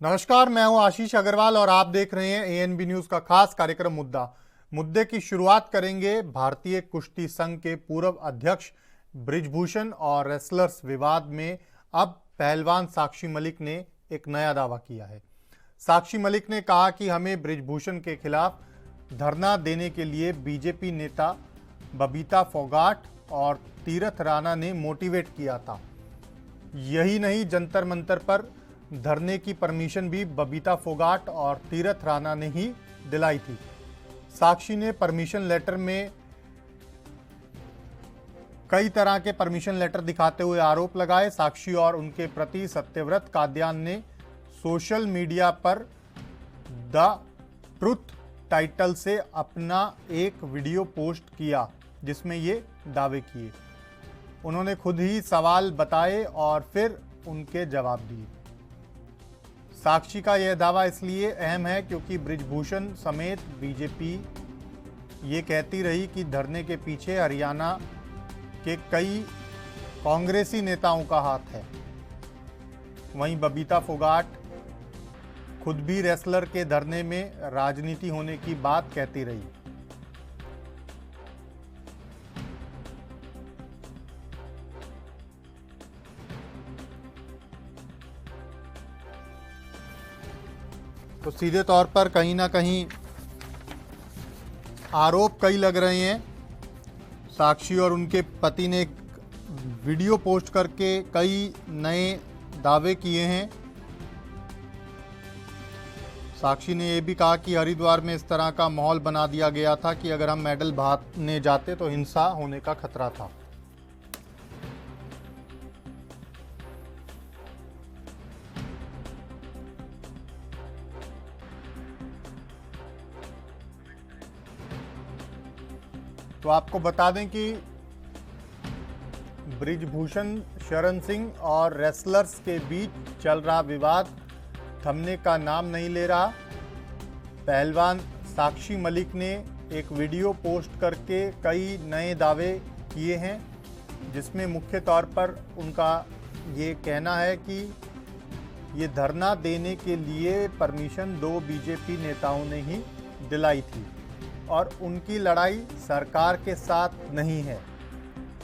नमस्कार, मैं हूं आशीष अग्रवाल और आप देख रहे हैं एएनबी न्यूज का खास कार्यक्रम मुद्दे की शुरुआत करेंगे भारतीय कुश्ती संघ के पूर्व अध्यक्ष बृजभूषण और रेसलर्स विवाद में। अब पहलवान साक्षी मलिक ने एक नया दावा किया है। साक्षी मलिक ने कहा कि हमें बृजभूषण के खिलाफ धरना देने के लिए बीजेपी नेता बबीता फोगाट और तीरथ राणा ने मोटिवेट किया था। यही नहीं, जंतर मंतर पर धरने की परमिशन भी बबीता फोगाट और तीरथ राणा ने ही दिलाई थी। साक्षी ने परमिशन लेटर में कई तरह के परमिशन लेटर दिखाते हुए आरोप लगाए। साक्षी और उनके प्रति सत्यव्रत काद्यान ने सोशल मीडिया पर द ट्रुथ टाइटल से अपना एक वीडियो पोस्ट किया जिसमें ये दावे किए। उन्होंने खुद ही सवाल बताए और फिर उनके जवाब दिए। साक्षी का यह दावा इसलिए अहम है क्योंकि बृजभूषण समेत बीजेपी ये कहती रही कि धरने के पीछे हरियाणा के कई कांग्रेसी नेताओं का हाथ है। वहीं बबीता फोगाट खुद भी रेसलर के धरने में राजनीति होने की बात कहती रही। तो सीधे तौर पर कहीं ना कहीं आरोप कई लग रहे हैं। साक्षी और उनके पति ने एक वीडियो पोस्ट करके कई नए दावे किए हैं। साक्षी ने यह भी कहा कि हरिद्वार में इस तरह का माहौल बना दिया गया था कि अगर हम मेडल भागने जाते तो हिंसा होने का खतरा था। तो आपको बता दें कि बृजभूषण शरण सिंह और रेसलर्स के बीच चल रहा विवाद थमने का नाम नहीं ले रहा। पहलवान साक्षी मलिक ने एक वीडियो पोस्ट करके कई नए दावे किए हैं जिसमें मुख्य तौर पर उनका ये कहना है कि ये धरना देने के लिए परमिशन 2 बीजेपी नेताओं ने ही दिलाई थी और उनकी लड़ाई सरकार के साथ नहीं है।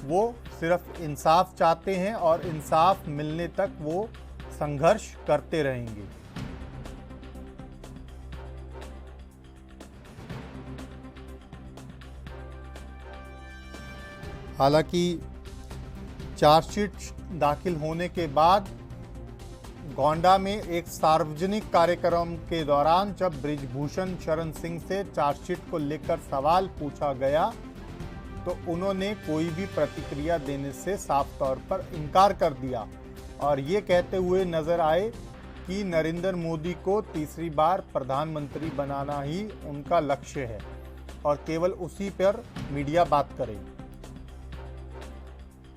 वो सिर्फ इंसाफ चाहते हैं और इंसाफ मिलने तक वो संघर्ष करते रहेंगे। हालांकि चार्जशीट दाखिल होने के बाद गोंडा में एक सार्वजनिक कार्यक्रम के दौरान जब बृजभूषण शरण सिंह से चार्जशीट को लेकर सवाल पूछा गया तो उन्होंने कोई भी प्रतिक्रिया देने से साफ तौर पर इनकार कर दिया और ये कहते हुए नजर आए कि नरेंद्र मोदी को तीसरी बार प्रधानमंत्री बनाना ही उनका लक्ष्य है और केवल उसी पर मीडिया बात करे।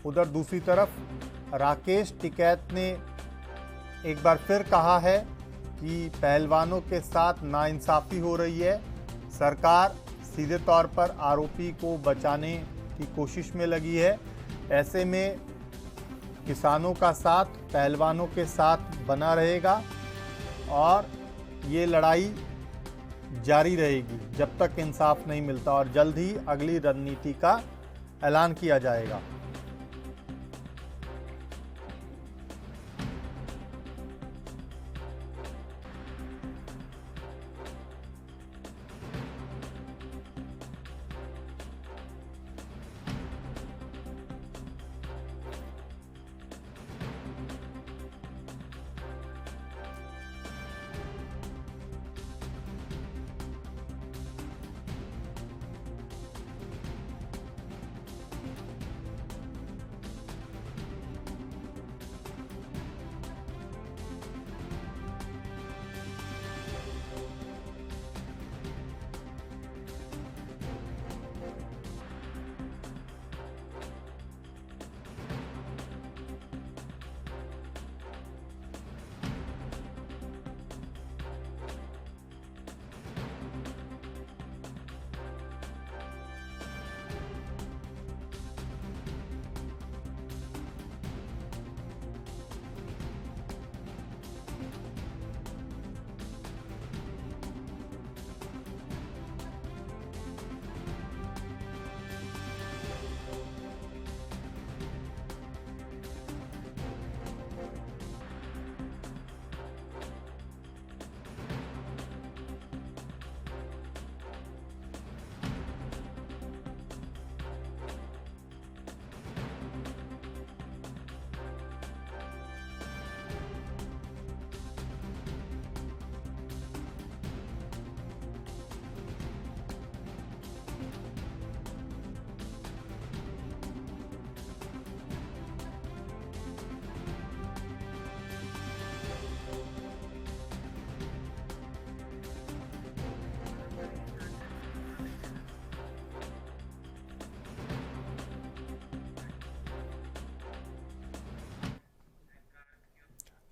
उधर दूसरी तरफ राकेश टिकैत ने एक बार फिर कहा है कि पहलवानों के साथ नाइंसाफी हो रही है। सरकार सीधे तौर पर आरोपी को बचाने की कोशिश में लगी है। ऐसे में किसानों का साथ पहलवानों के साथ बना रहेगा और ये लड़ाई जारी रहेगी जब तक इंसाफ नहीं मिलता और जल्द ही अगली रणनीति का ऐलान किया जाएगा।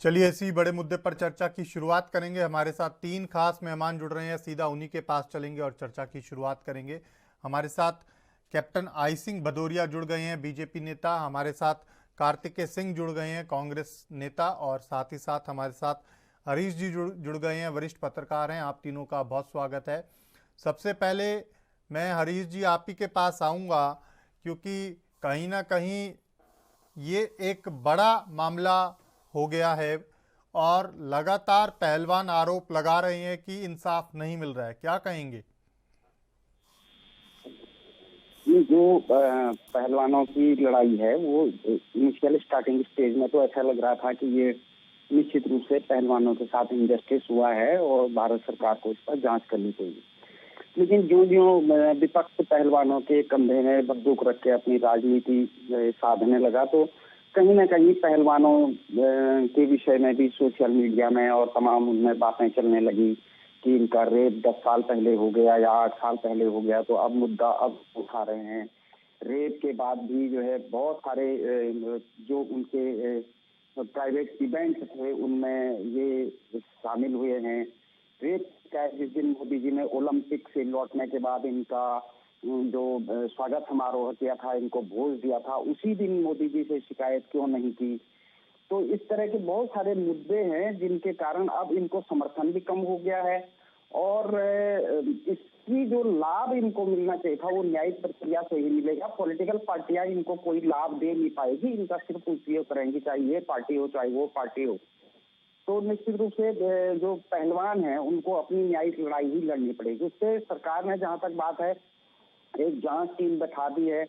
चलिए इसी बड़े मुद्दे पर चर्चा की शुरुआत करेंगे। हमारे साथ तीन खास मेहमान जुड़ रहे हैं, सीधा उन्हीं के पास चलेंगे और चर्चा की शुरुआत करेंगे। हमारे साथ कैप्टन आई सिंह भदौरिया जुड़ गए हैं, बीजेपी नेता। हमारे साथ कार्तिकेय सिंह जुड़ गए हैं, कांग्रेस नेता। और साथ ही साथ हमारे साथ हरीश जी जुड़ गए हैं, वरिष्ठ पत्रकार हैं। आप तीनों का बहुत स्वागत है। सबसे पहले मैं हरीश जी आप ही के पास आऊँगा, क्योंकि कहीं ना कहीं ये एक बड़ा मामला हो गया है और लगातार पहलवान आरोप लगा रहे हैं कि इंसाफ नहीं मिल रहा है। क्या कहेंगे? जो पहलवानों की लड़ाई है वो इनिशियल स्टार्टिंग स्टेज में तो ऐसा लग रहा था कि ये निश्चित रूप से पहलवानों के साथ इनजस्टिस हुआ है और भारत सरकार को इस पर जांच करनी चाहिए। लेकिन जो जो विपक्ष पहलवानों के कंधे में बंदूक रख के अपनी राजनीति साधने लगा, तो कहीं ना कहीं पहलवानों के विषय में भी सोशल मीडिया में और तमाम उनमें बातें चलने लगी कि इनका रेप 10 साल पहले हो गया या 8 साल पहले हो गया, तो अब मुद्दा अब उठा रहे हैं। रेप के बाद भी जो है बहुत सारे जो उनके प्राइवेट इवेंट्स थे उनमें ये शामिल हुए हैं। रेप का जिस दिन मोदी जी ने ओलंपिक से लौटने के बाद इनका जो स्वागत समारोह किया था, इनको भोज दिया था, उसी दिन मोदी जी से शिकायत क्यों नहीं की। तो इस तरह के बहुत सारे मुद्दे हैं जिनके कारण अब इनको समर्थन भी कम हो गया है और इसकी जो लाभ इनको मिलना चाहिए था वो न्यायिक प्रक्रिया से ही मिलेगा। पॉलिटिकल पार्टियां इनको कोई लाभ दे नहीं पाएगी, इनका सिर्फ उपयोग करेंगी, चाहे ये पार्टी हो चाहे वो पार्टी हो। तो निश्चित रूप से जो पहलवान है उनको अपनी न्यायिक लड़ाई ही लड़नी पड़ेगी। उससे सरकार ने, जहां तक बात है, एक जांच टीम बैठा दी है।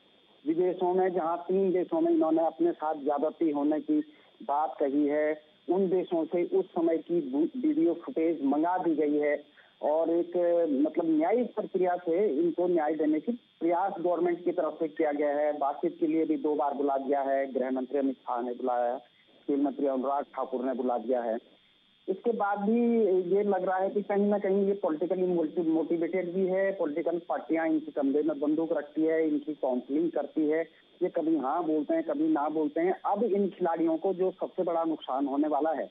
विदेशों में जहां 3 देशों में इन्होंने अपने साथ ज्यादती होने की बात कही है, उन देशों से उस समय की वीडियो फुटेज मंगा दी गई है और एक मतलब न्यायिक प्रक्रिया से इनको न्याय देने की प्रयास गवर्नमेंट की तरफ से किया गया है। बातचीत के लिए भी 2 बार बुला दिया है, गृह मंत्री अमित शाह ने बुलाया, खेल मंत्री अनुराग ठाकुर ने बुला दिया है। इसके बाद भी ये लग रहा है कि कहीं ना कहीं ये पॉलिटिकली मोटिवेटेड भी है। पॉलिटिकल पार्टियां इनके कंधे में बंदूक रखती है, इनकी काउंसलिंग करती है, ये कभी हाँ बोलते हैं कभी ना बोलते हैं। अब इन खिलाड़ियों को जो सबसे बड़ा नुकसान होने वाला है,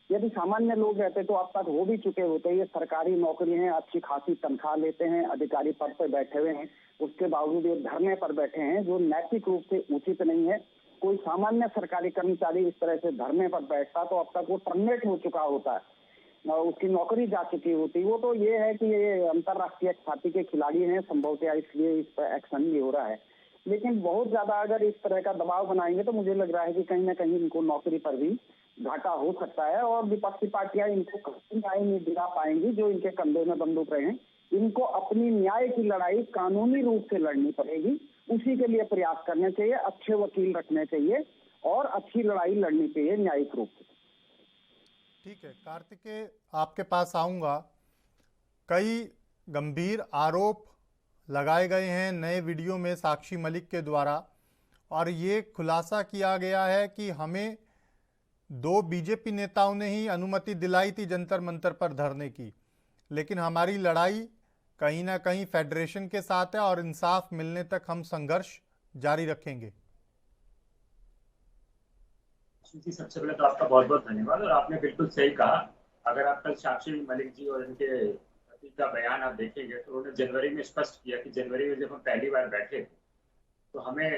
यदि सामान्य लोग रहते तो अब तक हो भी चुके होते। ये सरकारी नौकरी है, अच्छी खासी तनख्वाह लेते हैं, अधिकारी पद पर बैठे हुए हैं, उसके बावजूद ये धरने पर बैठे हैं, जो नैतिक रूप से उचित नहीं है। कोई सामान्य सरकारी कर्मचारी इस तरह से धरने पर बैठता तो अब तक वो टर्मिनेट हो चुका होता है, उसकी नौकरी जा चुकी होती। वो तो ये है कि ये अंतरराष्ट्रीय ख्याति के खिलाड़ी हैं, संभवतः इसलिए इस पर एक्शन भी हो रहा है। लेकिन बहुत ज्यादा अगर इस तरह का दबाव बनाएंगे तो मुझे लग रहा है कि कहीं ना कहीं इनको नौकरी पर भी घाटा हो सकता है और विपक्षी पार्टियां इनको न्याय नहीं दिला पाएंगी जो इनके कंधे में बंदूक रहे हैं। इनको अपनी न्याय की लड़ाई कानूनी रूप से लड़नी पड़ेगी, उसी के लिए प्रयास करने चाहिए, अच्छे वकील रखने चाहिए और अच्छी लड़ाई लड़नी चाहिए न्यायिक रूप से। ठीक है, कार्तिकेय आपके पास आऊंगा। कई गंभीर आरोप लगाए गए हैं नए वीडियो में साक्षी मलिक के द्वारा और ये खुलासा किया गया है कि हमें 2 बीजेपी नेताओं ने ही अनुमति दिलाई थी जंतर मंतर पर धरने की, लेकिन हमारी लड़ाई कहीं ना कहीं फेडरेशन के साथ है और इंसाफ मिलने तक हम संघर्ष जारी रखेंगे। जी, सबसे पहले तो आपका बहुत बहुत धन्यवाद। और आपने बिल्कुल सही कहा, अगर आप कल साक्षी मलिक जी और इनके पति का बयान आप देखेंगे तो उन्होंने जनवरी में स्पष्ट किया कि जनवरी में जब हम पहली बार बैठे थे तो हमें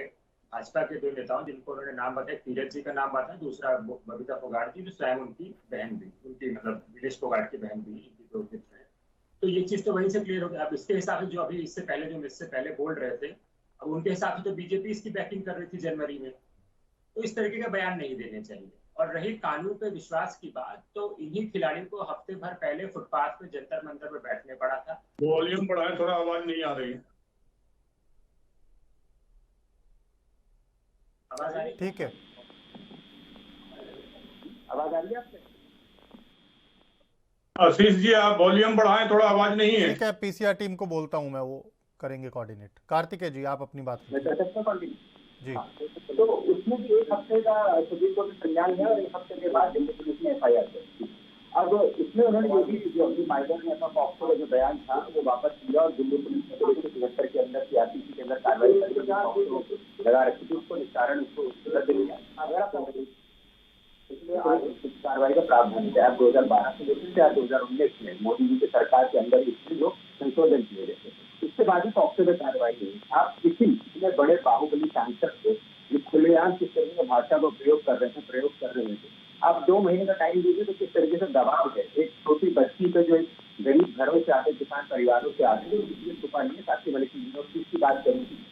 भाजपा के 2 नेताओं, जिनको उन्होंने नाम बताया, तीरथ जी का नाम बताया, दूसरा बबीता फोगाट जी, जो स्वयं उनकी बहन भी, उनकी मतलब विनेश फोगाट की बहन भी, इनकी 2 मित्र हैं। तो ये चीज तो वहीं से क्लियर हो गया। अब इसके हिसाब से जो अभी इससे पहले जो मुझसे पहले बोल रहे थे, अब उनके हिसाब से तो बीजेपी इसकी बैकिंग कर रही थी जनवरी में, तो इस तरीके का बयान नहीं देने चाहिए। और रही कानून पे विश्वास की बात, तो इन्हीं खिलाड़ियों को हफ्ते भर पहले फुटपाथ पे जंतर मंतर पे बैठने पड़ा था। वॉल्यूम बढ़ाएं, थोड़ा आवाज नहीं आ रही। आवाज आ रही? ठीक है, आवाज आ रही है आपसे? आशीष जी आप वॉल्यूम बढ़ाएं, थोड़ा आवाज नहीं है। ठीक है, पीसीआर टीम को बोलता हूं मैं, वो करेंगे कोऑर्डिनेट। कार्तिकेय जी आप अपनी बात जी। तो उसमें भी 1 हफ्ते का सुप्रीम कोर्ट में संज्ञान लिया और 1 हफ्ते के बाद दिल्ली पुलिस ने FIR की। अब इसमें उन्होंने जो अपनी माइडर ने अपना पॉक्सो का जो बयान था वो वापस लिया और दिल्ली पुलिस ने 1973 के अंदर CRPC के अंदर कार्रवाई करके लगा रखी थी, उसको निस्तारण उसको रद्द किया। अगर आप में आज कार्रवाई का प्रावधान है। आप 2012 से लेकर 2019 में मोदी जी की सरकार के अंदर इसमें जो संशोधन किए गए थे, उसके बाद ही पॉक्सो में कार्रवाई हुई। आप किसी इतने बड़े बाहुबली सांसद को जो खुलेआम किस तरीके की भाषा को प्रयोग कर रहे थे, आप 2 महीने का टाइम दीजिए तो किस तरीके से दबाव है। एक छोटी बच्ची पे जो गरीब घरों से आते, किसान परिवारों से आते, तो छुपा नहीं है। साक्षी मलिक की बात करूँगी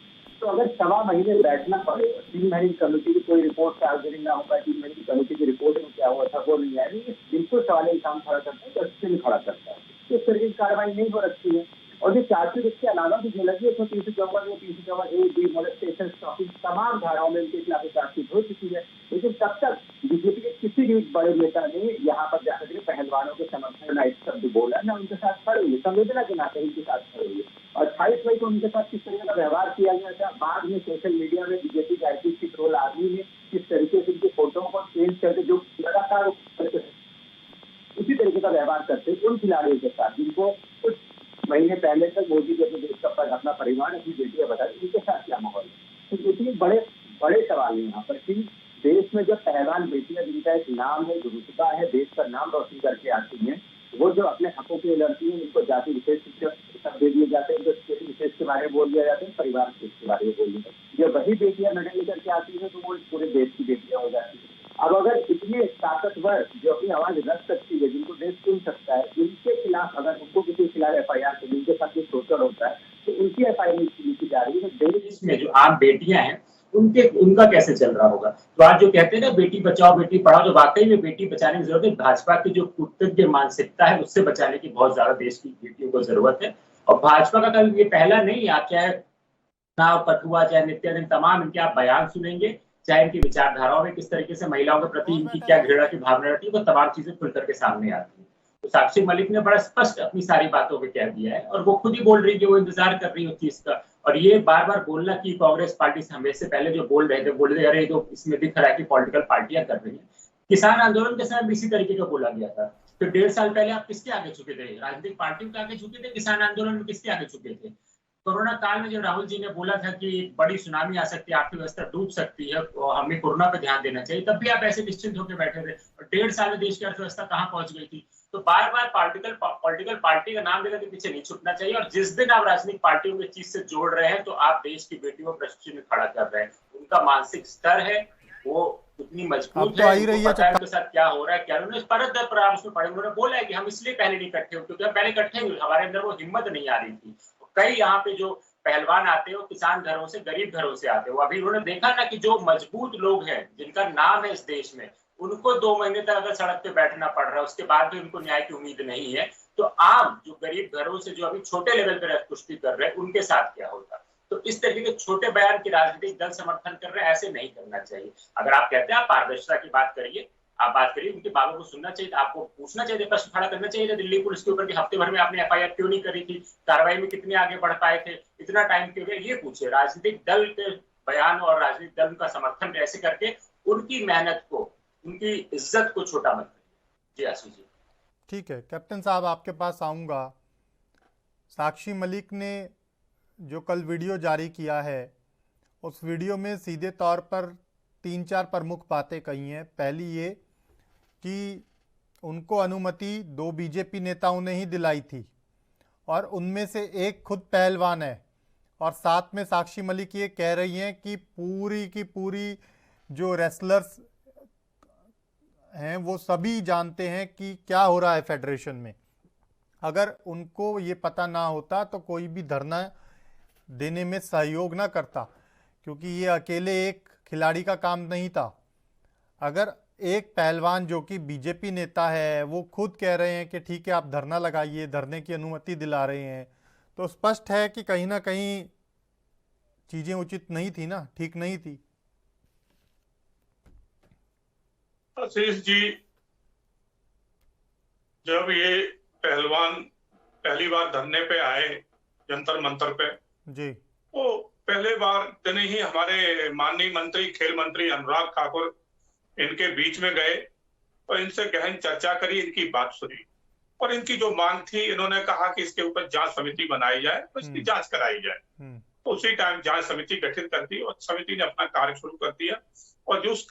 तो अगर 1.25 महीने बैठना पड़े, 3 महीने की कमेटी की कोई रिपोर्ट सार्वजनिक ना हो पाए, 3 महीने की कमेटी की रिपोर्ट में क्या हुआ था वो नहीं आया, ये बिल्कुल सवाल इंसान खड़ा करता है, जस्टिस भी खड़ा करता है। इस तरीके की कार्रवाई नहीं हो रखी है। और जो चार्जशीट इसके अलावा भी जो लगी है, 354 मोलेस्टेशन स्टॉकिंग तमाम धाराओं में उनके खिलाफ चार्जशीट हो चुकी है। लेकिन तब तक बीजेपी के किसी भी बड़े नेता ने यहाँ पर जाकर के पहलवानों के समर्थन में एक शब्द बोला, ना उनके साथ खड़े हुए, संवेदना के नाते उनके साथ खड़े हुए। और 28 मई को उनके साथ किस तरीके का व्यवहार किया गया था, बाद में सोशल मीडिया में बीजेपी के आईटी ट्रोल आदमी ने किस तरीके से उनकी फोटो को चेंज करके जो लगातार उसी तरीके का व्यवहार करते उन खिलाड़ियों के साथ जिनको कुछ महीने पहले तक मोदी जी अपने देश का अपना परिवार, अपनी बेटियां बता दी, उनके साथ क्या माहौल है। तो इतने बड़े बड़े सवाल है यहाँ पर कि देश में जो पहलवान बेटियां जिनका एक नाम है, रुतबा है, देश का नाम रोशन करके आती हैं, वो जो अपने हकों के लिए लड़ती हैं, उनको जाति विशेष शिक्षक दे दिए जाते हैं, उनको स्थिति विशेष के बारे में बोल दिया जाता है, परिवार विशेष के बारे में बोल दिया जाता है। जब वही बेटियां मेडल लेकर के आती हैं तो वो पूरे देश की बेटियां हो जाती हैं। अब अगर इतने ताकतवर जो अपनी आवाज रख सकती है, जिनको देश सुन सकता है, उनके खिलाफ अगर उनको किसी के खिलाफ FIR तो उनके साथ कुछ सोचर होता है तो उनकी FIR लिखी जा रही है। तो देश में जो आम बेटियां हैं उनका कैसे चल रहा होगा। तो आज जो कहते हैं ना बेटी बचाओ बेटी पढ़ाओ, जो वाकई में बेटी बचाने की जरूरत है, भाजपा की जो कृतज्ञ मानसिकता है उससे बचाने की बहुत ज्यादा देश की बेटियों को जरूरत है। और भाजपा का कभी ये पहला नहीं, आप चाहे नाव कठुआ, चाहे नित्यानंद, तमाम इनके आप बयान सुनेंगे, चाहे इनकी विचारधाराओं में किस तरीके से महिलाओं के प्रति इनकी क्या घृणा की भावना रहती है, वो तमाम चीजें खुल करके सामने आती है। तो साक्षी मलिक ने बड़ा स्पष्ट अपनी सारी बातों पे कह दिया है और वो खुद ही बोल रही है कि वो इंतजार कर रही है उस चीज का। और ये बार बार बोलना कि कांग्रेस पार्टी से हमेशा पहले जो बोल रहे थे, बोल रहे अरे तो इसमें दिख रहा है कि पॉलिटिकल पार्टियां कर रही है। किसान आंदोलन के समय भी इसी तरीके का बोला गया था। फिर 1.5 साल पहले आप किसके आगे झुके थे? राजनीतिक पार्टियों के आगे झुके थे? किसान आंदोलन में किसके आगे झुके थे? कोरोना काल में जब राहुल जी ने बोला था कि बड़ी सुनामी आ सकती है, आर्थिक व्यवस्था डूब सकती है और हमें कोरोना पे ध्यान देना चाहिए, तब भी आप ऐसे निश्चिंत होकर बैठे थे। और 1.5 साल में देश की अर्थव्यवस्था कहाँ पहुंच गई थी। तो बार बार पॉलिटिकल पार्टी का नाम लेकर के पीछे नहीं छुपना चाहिए। और जिस दिन आप राजनीतिक पार्टियों की चीज से जोड़ रहे हैं तो आप देश की बेटियों को प्रश्न में खड़ा कर रहे हैं। उनका मानसिक स्तर है वो उतनी मजबूत है, उनको पता है उनके साथ क्या हो रहा है, क्या उन्होंने परत दर पर आप उसमें पढ़े, उन्होंने बोला है कि हम इसलिए पहले नहीं इकट्ठे हुए क्योंकि हम पहले इकट्ठे हुए, हमारे अंदर वो हिम्मत नहीं आ रही थी। कई यहाँ पे जो पहलवान आते हैं वो किसान घरों से, गरीब घरों से आते हैं। अभी उन्होंने देखा ना कि जो मजबूत लोग हैं जिनका नाम है इस देश में, उनको 2 महीने तक अगर सड़क पे बैठना पड़ रहा है, उसके बाद भी उनको न्याय की उम्मीद नहीं है, तो आम जो गरीब घरों से जो अभी छोटे लेवल पर कुश्ती कर रहे हैं उनके साथ क्या होगा। तो इस तरीके के छोटे बयान की राजनीतिक दल समर्थन कर रहे हैं, ऐसे नहीं करना चाहिए। अगर आप कहते हैं आप पारदर्शिता की बात करिए, आप बात करिए, उनके बाबू को सुनना चाहिए, आपको पूछना चाहिए, प्रश्न खड़ा करना चाहिए दिल्ली पुलिस के ऊपर कि हफ्ते भर में आपने FIR क्यों नहीं करी थी, कार्रवाई में कितने आगे बढ़ पाए थे, इतना टाइम क्यों गया, ये पूछे। राजनीतिक दल के बयान और राजनीतिक दल का समर्थन ऐसे करके उनकी मेहनत को, उनकी इज्जत को छोटा मत करिए। जी आशु जी। ठीक है कैप्टन साहब, आपके पास आऊँगा। साक्षी मलिक ने जो कल वीडियो जारी किया है उस वीडियो में सीधे तौर पर 3-4 प्रमुख बातें कही हैं। पहली ये कि उनको अनुमति 2 बीजेपी नेताओं ने ही दिलाई थी और उनमें से एक खुद पहलवान है, और साथ में साक्षी मलिक ये कह रही हैं कि पूरी की पूरी जो रेसलर्स हैं वो सभी जानते हैं कि क्या हो रहा है फेडरेशन में। अगर उनको ये पता ना होता तो कोई भी धरना देने में सहयोग ना करता, क्योंकि ये अकेले एक खिलाड़ी का काम नहीं था। अगर एक पहलवान जो कि बीजेपी नेता है वो खुद कह रहे हैं कि ठीक है आप धरना लगाइए, धरने की अनुमति दिला रहे हैं, तो स्पष्ट है कि कहीं ना कहीं चीजें उचित नहीं थी ना, ठीक नहीं थी। आशीष जी, जब ये पहलवान पहली बार धरने पे आए जंतर मंतर पे जी, वो पहले बार दिन ही हमारे माननीय मंत्री, खेल मंत्री अनुराग ठाकुर इनके बीच में गए और इनसे गहन चर्चा करी, इनकी बात सुनी और इनकी जो मांग थी, इन्होंने कहा कि इसके ऊपर जांच समिति बनाई जाए, तो इसकी जांच कराई जाए। तो उसी टाइम जांच समिति गठित कर दी और समिति ने अपना कार्य शुरू कर दिया। और जो उस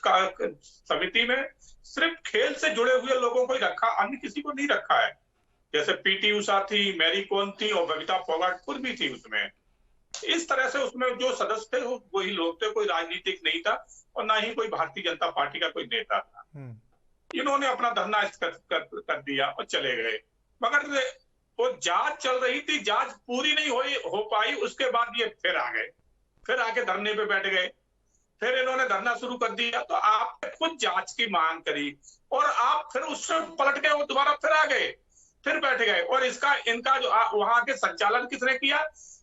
समिति में सिर्फ खेल से जुड़े हुए लोगों को ही रखा, अन्य किसी को नहीं रखा है। जैसे पीटी उषा थी, मैरी कॉम थी और बबीता फोगाट खुद भी थी उसमें। इस तरह से उसमें जो सदस्य थे वही लोग थे, कोई राजनीतिक नहीं था और ना ही कोई भारतीय जनता पार्टी का कोई नेता था। इन्होंने अपना धरना कर दिया और चले गए। मगर वो जांच चल रही थी, जांच पूरी नहीं हो पाई। उसके बाद ये फिर आ गए, फिर आके धरने पे बैठ गए। फिर इन्होंने धरना शुरू कर दिया तो आपने खुद जांच की मांग करी और आप फिर उससे पलट गए, वो दोबारा फिर आ गए, फिर बैठ गए। और इनका जो वहां के संचालन किसने किया?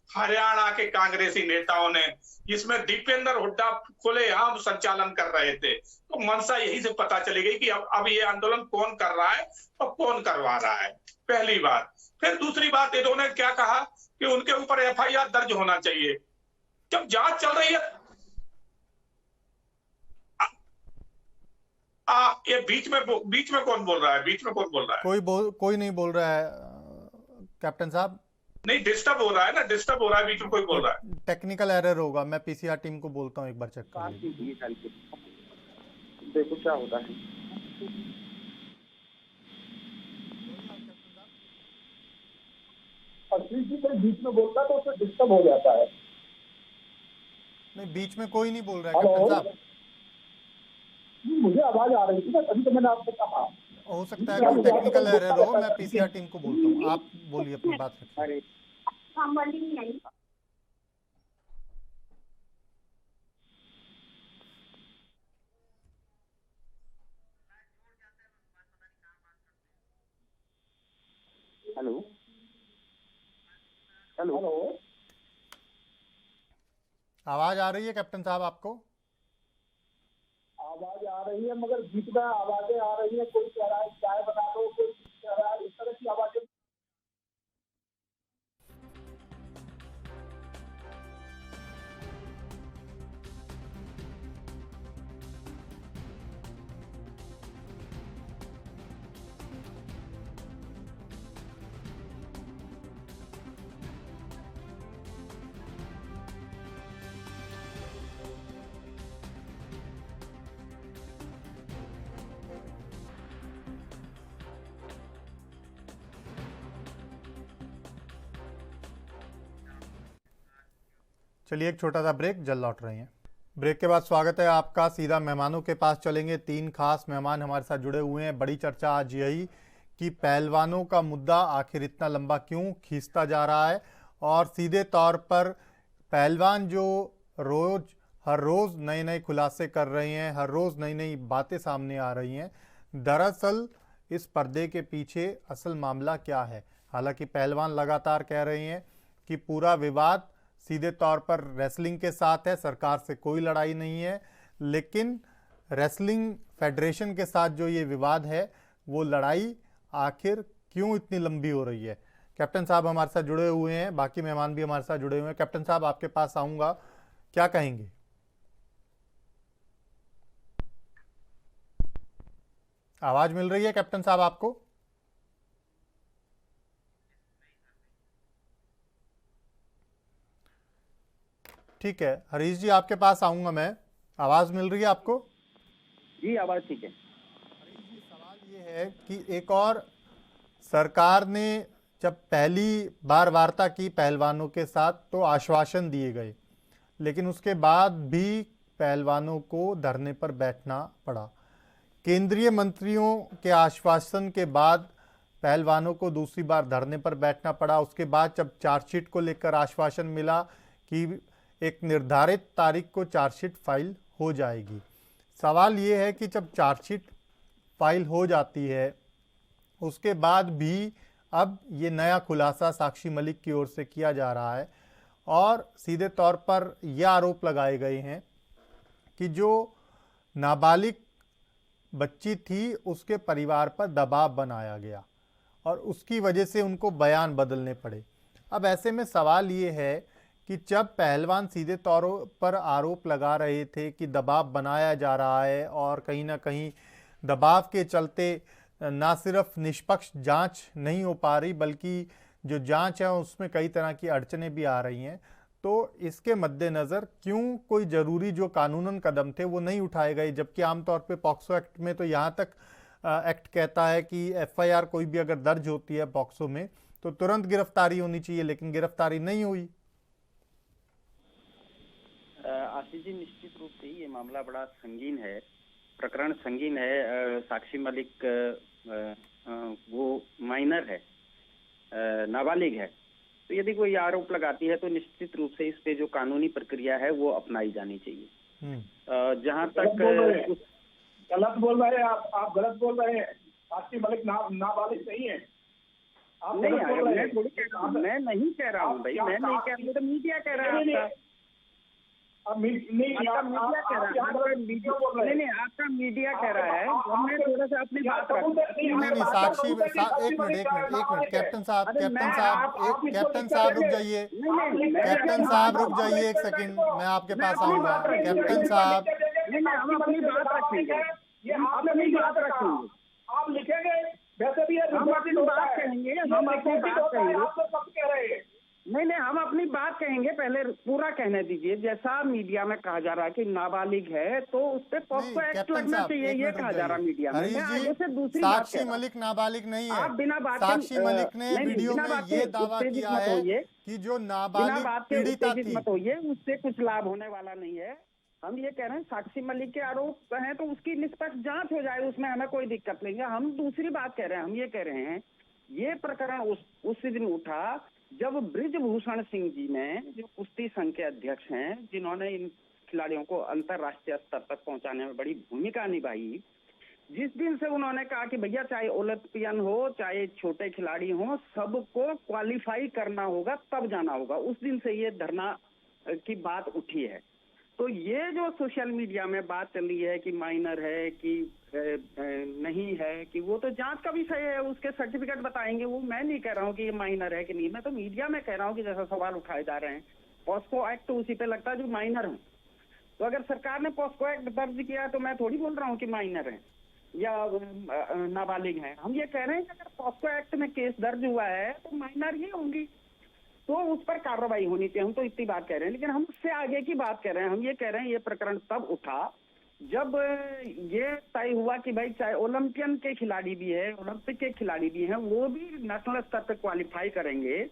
हरियाणा के कांग्रेसी नेताओं ने, जिसमें दीपेंद्र हुड्डा खुलेआम संचालन कर रहे थे। तो मंशा यही से पता चली गई कि अब ये आंदोलन कौन कर रहा है और कौन करवा रहा है, पहली बात। फिर दूसरी बात, इन्होंने क्या कहा कि उनके ऊपर एफआईआर दर्ज होना चाहिए। जब जांच चल रही है, ये बीच में कौन बोल रहा है? बीच में कौन बोल रहा है? कोई नहीं बोल रहा है कैप्टन साहब। नहीं, डिस्टर्ब हो रहा है ना, डिस्टर्ब हो रहा है, बीच में कोई बोल रहा है। टेक्निकल एरर होगा, मैं पीसीआर टीम को बोलता हूँ, एक बार चेक कर लीजिए। देखो क्या होता है। बीच में बोलता तो उससे डिस्टर्ब हो जाता है। नहीं, बीच में कोई नहीं बोल रहा है कैप्टन साहब। मुझे आवाज आ रही थी ना, तभी तो मैंने आपको कहा। हो सकता है कोई टेक्निकल एरर हो, मैं पीसीआर टीम को बोलता हूँ। आप बोलिए, अपनी बात रखिए। हेलो हेलो, आवाज आ रही है कैप्टन साहब आपको? आवाज आ रही है, मगर बीच में आवाजें आ रही है। कोई कह रहा है चाय बना दो, कोई कह रहा है, इस तरह की आवाजें। चलिए एक छोटा सा ब्रेक, जल्द लौट रहे हैं। ब्रेक के बाद स्वागत है आपका। सीधा मेहमानों के पास चलेंगे। 3 खास मेहमान हमारे साथ जुड़े हुए हैं। बड़ी चर्चा आज यही कि पहलवानों का मुद्दा आखिर इतना लंबा क्यों खींचता जा रहा है, और सीधे तौर पर पहलवान जो हर रोज़ नए नए खुलासे कर रहे हैं, हर रोज़ नई नई बातें सामने आ रही हैं। दरअसल इस पर्दे के पीछे असल मामला क्या है? हालांकि पहलवान लगातार कह रहे हैं कि पूरा विवाद सीधे तौर पर रेसलिंग के साथ है, सरकार से कोई लड़ाई नहीं है, लेकिन रेसलिंग फेडरेशन के साथ जो ये विवाद है, वो लड़ाई आखिर क्यों इतनी लंबी हो रही है? कैप्टन साहब हमारे साथ जुड़े हुए हैं, बाकी मेहमान भी हमारे साथ जुड़े हुए हैं। कैप्टन साहब आपके पास आऊंगा, क्या कहेंगे? आवाज मिल रही है कैप्टन साहब आपको? ठीक है, हरीश जी आपके पास आऊंगा मैं। आवाज मिल रही है आपको? जी आवाज ठीक है। हरीश जी, सवाल ये है कि एक और सरकार ने जब पहली बार वार्ता की पहलवानों के साथ तो आश्वासन दिए गए, लेकिन उसके बाद भी पहलवानों को धरने पर बैठना पड़ा। केंद्रीय मंत्रियों के आश्वासन के बाद पहलवानों को दूसरी बार धरने पर बैठना पड़ा। उसके बाद जब चार्जशीट को लेकर आश्वासन मिला कि एक निर्धारित तारीख को चार्जशीट फाइल हो जाएगी। सवाल ये है कि जब चार्जशीट फाइल हो जाती है, उसके बाद भी अब ये नया खुलासा साक्षी मलिक की ओर से किया जा रहा है और सीधे तौर पर यह आरोप लगाए गए हैं कि जो नाबालिग बच्ची थी उसके परिवार पर दबाव बनाया गया और उसकी वजह से उनको बयान बदलने पड़े। अब ऐसे में सवाल ये है कि जब पहलवान सीधे तौर पर आरोप लगा रहे थे कि दबाव बनाया जा रहा है और कहीं ना कहीं दबाव के चलते ना सिर्फ निष्पक्ष जांच नहीं हो पा रही, बल्कि जो जांच है उसमें कई तरह की अड़चनें भी आ रही हैं, तो इसके मद्देनजर क्यों कोई जरूरी जो कानूनन कदम थे वो नहीं उठाए गए, जबकि आमतौर पे पॉक्सो एक्ट में तो यहाँ तक एक्ट कहता है कि एफआईआर कोई भी अगर दर्ज होती है पॉक्सो में तो तुरंत गिरफ्तारी होनी चाहिए, लेकिन गिरफ्तारी नहीं हुई। आशीष जी, निश्चित रूप से ये मामला बड़ा संगीन है, प्रकरण संगीन है। साक्षी मलिक वो माइनर है, नाबालिग है, तो यदि कोई आरोप लगाती है तो निश्चित रूप से इस पे जो कानूनी प्रक्रिया है वो अपनाई जानी चाहिए। जहां तक गलत बोल रहे हैं आप गलत बोल रहे हैं। साक्षी मलिक नाबालिग नहीं है। आप नहीं, गलत बोल रहे हैं। मैं नहीं कह रहा हूँ भाई, मैं नहीं कह रहा हूँ, तो मीडिया कह रहा है आपका। मीडिया कह रहा है, नहीं आपका मीडिया कह रहा है। हमने थोड़ा सा अपनी बात रखी। नहीं साक्षी, एक मिनट कैप्टन साहब रुक जाइए, कैप्टन साहब रुक जाइए एक सेकंड, मैं आपके पास आऊंगा। कैप्टन साहब, हम अपनी बात रखेंगे, आप लिखेंगे वैसे भी हम अपनी बात कहेंगे, हम अपनी बात कहेंगे। आप तो सब कह रहे हैं। नहीं, हम अपनी बात कहेंगे, पहले पूरा कहने दीजिए। जैसा मीडिया में कहा जा रहा है कि नाबालिग है तो उस पे पॉक्सो एक्ट लगना चाहिए, ये कहा जा रहा है मीडिया में। आगे से दूसरी बात, साक्षी मलिक नाबालिग नहीं है। आप बिना बात साक्षी मलिक ने वीडियो में ये दावा किया है कि जो नाबालिग पीड़िता थी, मत होइए, उससे कुछ लाभ होने वाला नहीं है। हम ये कह रहे हैं साक्षी मलिक के आरोप हैं तो उसकी निष्पक्ष जांच हो जाए, उसमें हमें कोई दिक्कत नहीं है। हम दूसरी बात कह रहे हैं, हम ये कह रहे हैं ये प्रकरण उस दिन उठा जब ब्रिजभूषण सिंह जी ने, जो कुश्ती संघ के अध्यक्ष हैं, जिन्होंने इन खिलाड़ियों को अंतर्राष्ट्रीय स्तर तक पहुंचाने में बड़ी भूमिका निभाई, जिस दिन से उन्होंने कहा कि भैया चाहे ओलंपियन हो चाहे छोटे खिलाड़ी हो, सबको क्वालिफाई करना होगा तब जाना होगा, उस दिन से ये धरना की बात उठी है। तो ये जो सोशल मीडिया में बात चल रही है कि माइनर है कि नहीं है, कि वो तो जांच का विषय है, उसके सर्टिफिकेट बताएंगे। वो मैं नहीं कह रहा हूँ कि ये माइनर है कि नहीं, मैं तो मीडिया में कह रहा हूँ कि जैसा सवाल उठाए जा रहे हैं, पॉस्को एक्ट तो उसी पे लगता है जो माइनर है। तो अगर सरकार ने पॉस्को एक्ट दर्ज किया तो मैं थोड़ी बोल रहा हूँ कि माइनर है या नाबालिग है। हम ये कह रहे हैं कि अगर पॉस्को एक्ट में केस दर्ज हुआ है तो माइनर ही होंगी, तो उस पर कार्रवाई होनी चाहिए। हम तो इतनी बात कह रहे हैं, लेकिन हम उससे आगे की बात कह रहे हैं। हम ये कह रहे हैं ये प्रकरण तब उठा जब ये तय हुआ कि भाई चाहे ओलंपियन के खिलाड़ी भी है, ओलंपिक के खिलाड़ी भी हैं, वो भी नेशनल स्तर पर क्वालिफाई करेंगे,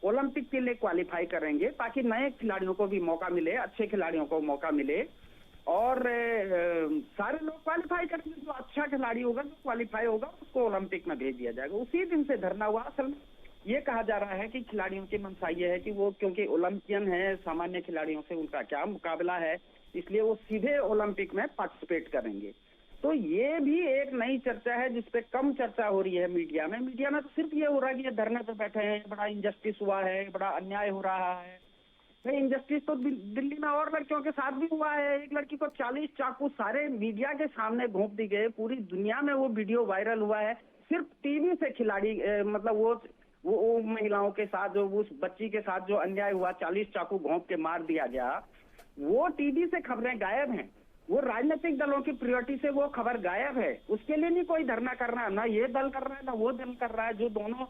ओलंपिक के लिए क्वालिफाई करेंगे, ताकि नए खिलाड़ियों को भी मौका मिले, अच्छे खिलाड़ियों को मौका मिले और सारे लोग क्वालिफाई करेंगे। जो अच्छा खिलाड़ी होगा, जो क्वालिफाई होगा, उसको ओलंपिक में भेज दिया जाएगा। उसी दिन से धरना हुआ। असल में ये कहा जा रहा है कि खिलाड़ियों की मंशा ये है कि वो क्योंकि ओलंपियन है, सामान्य खिलाड़ियों से उनका क्या मुकाबला है, इसलिए वो सीधे ओलंपिक में पार्टिसिपेट करेंगे। तो ये भी एक नई चर्चा है जिसपे कम चर्चा हो रही है मीडिया में। मीडिया में तो सिर्फ ये हो रहा है कि ये धरने पे बैठे हैं, बड़ा इंजस्टिस हुआ है, बड़ा अन्याय हो रहा है। इंजस्टिस तो दिल्ली में और लड़कियों के साथ भी हुआ है। एक लड़की को 40 चाकू सारे मीडिया के सामने घोंप दी गए, पूरी दुनिया में वो वीडियो वायरल हुआ है। सिर्फ टीवी से खिलाड़ी मतलब वो महिलाओं के साथ, जो उस बच्ची के साथ जो अन्याय हुआ, 40 चाकू घोंप के मार दिया गया, वो टीवी से खबरें गायब हैं। वो राजनीतिक दलों की प्रायोरिटी से वो खबर गायब है। उसके लिए नहीं कोई धरना कर रहा है, ना ये दल कर रहा है ना वो दल कर रहा है। जो दोनों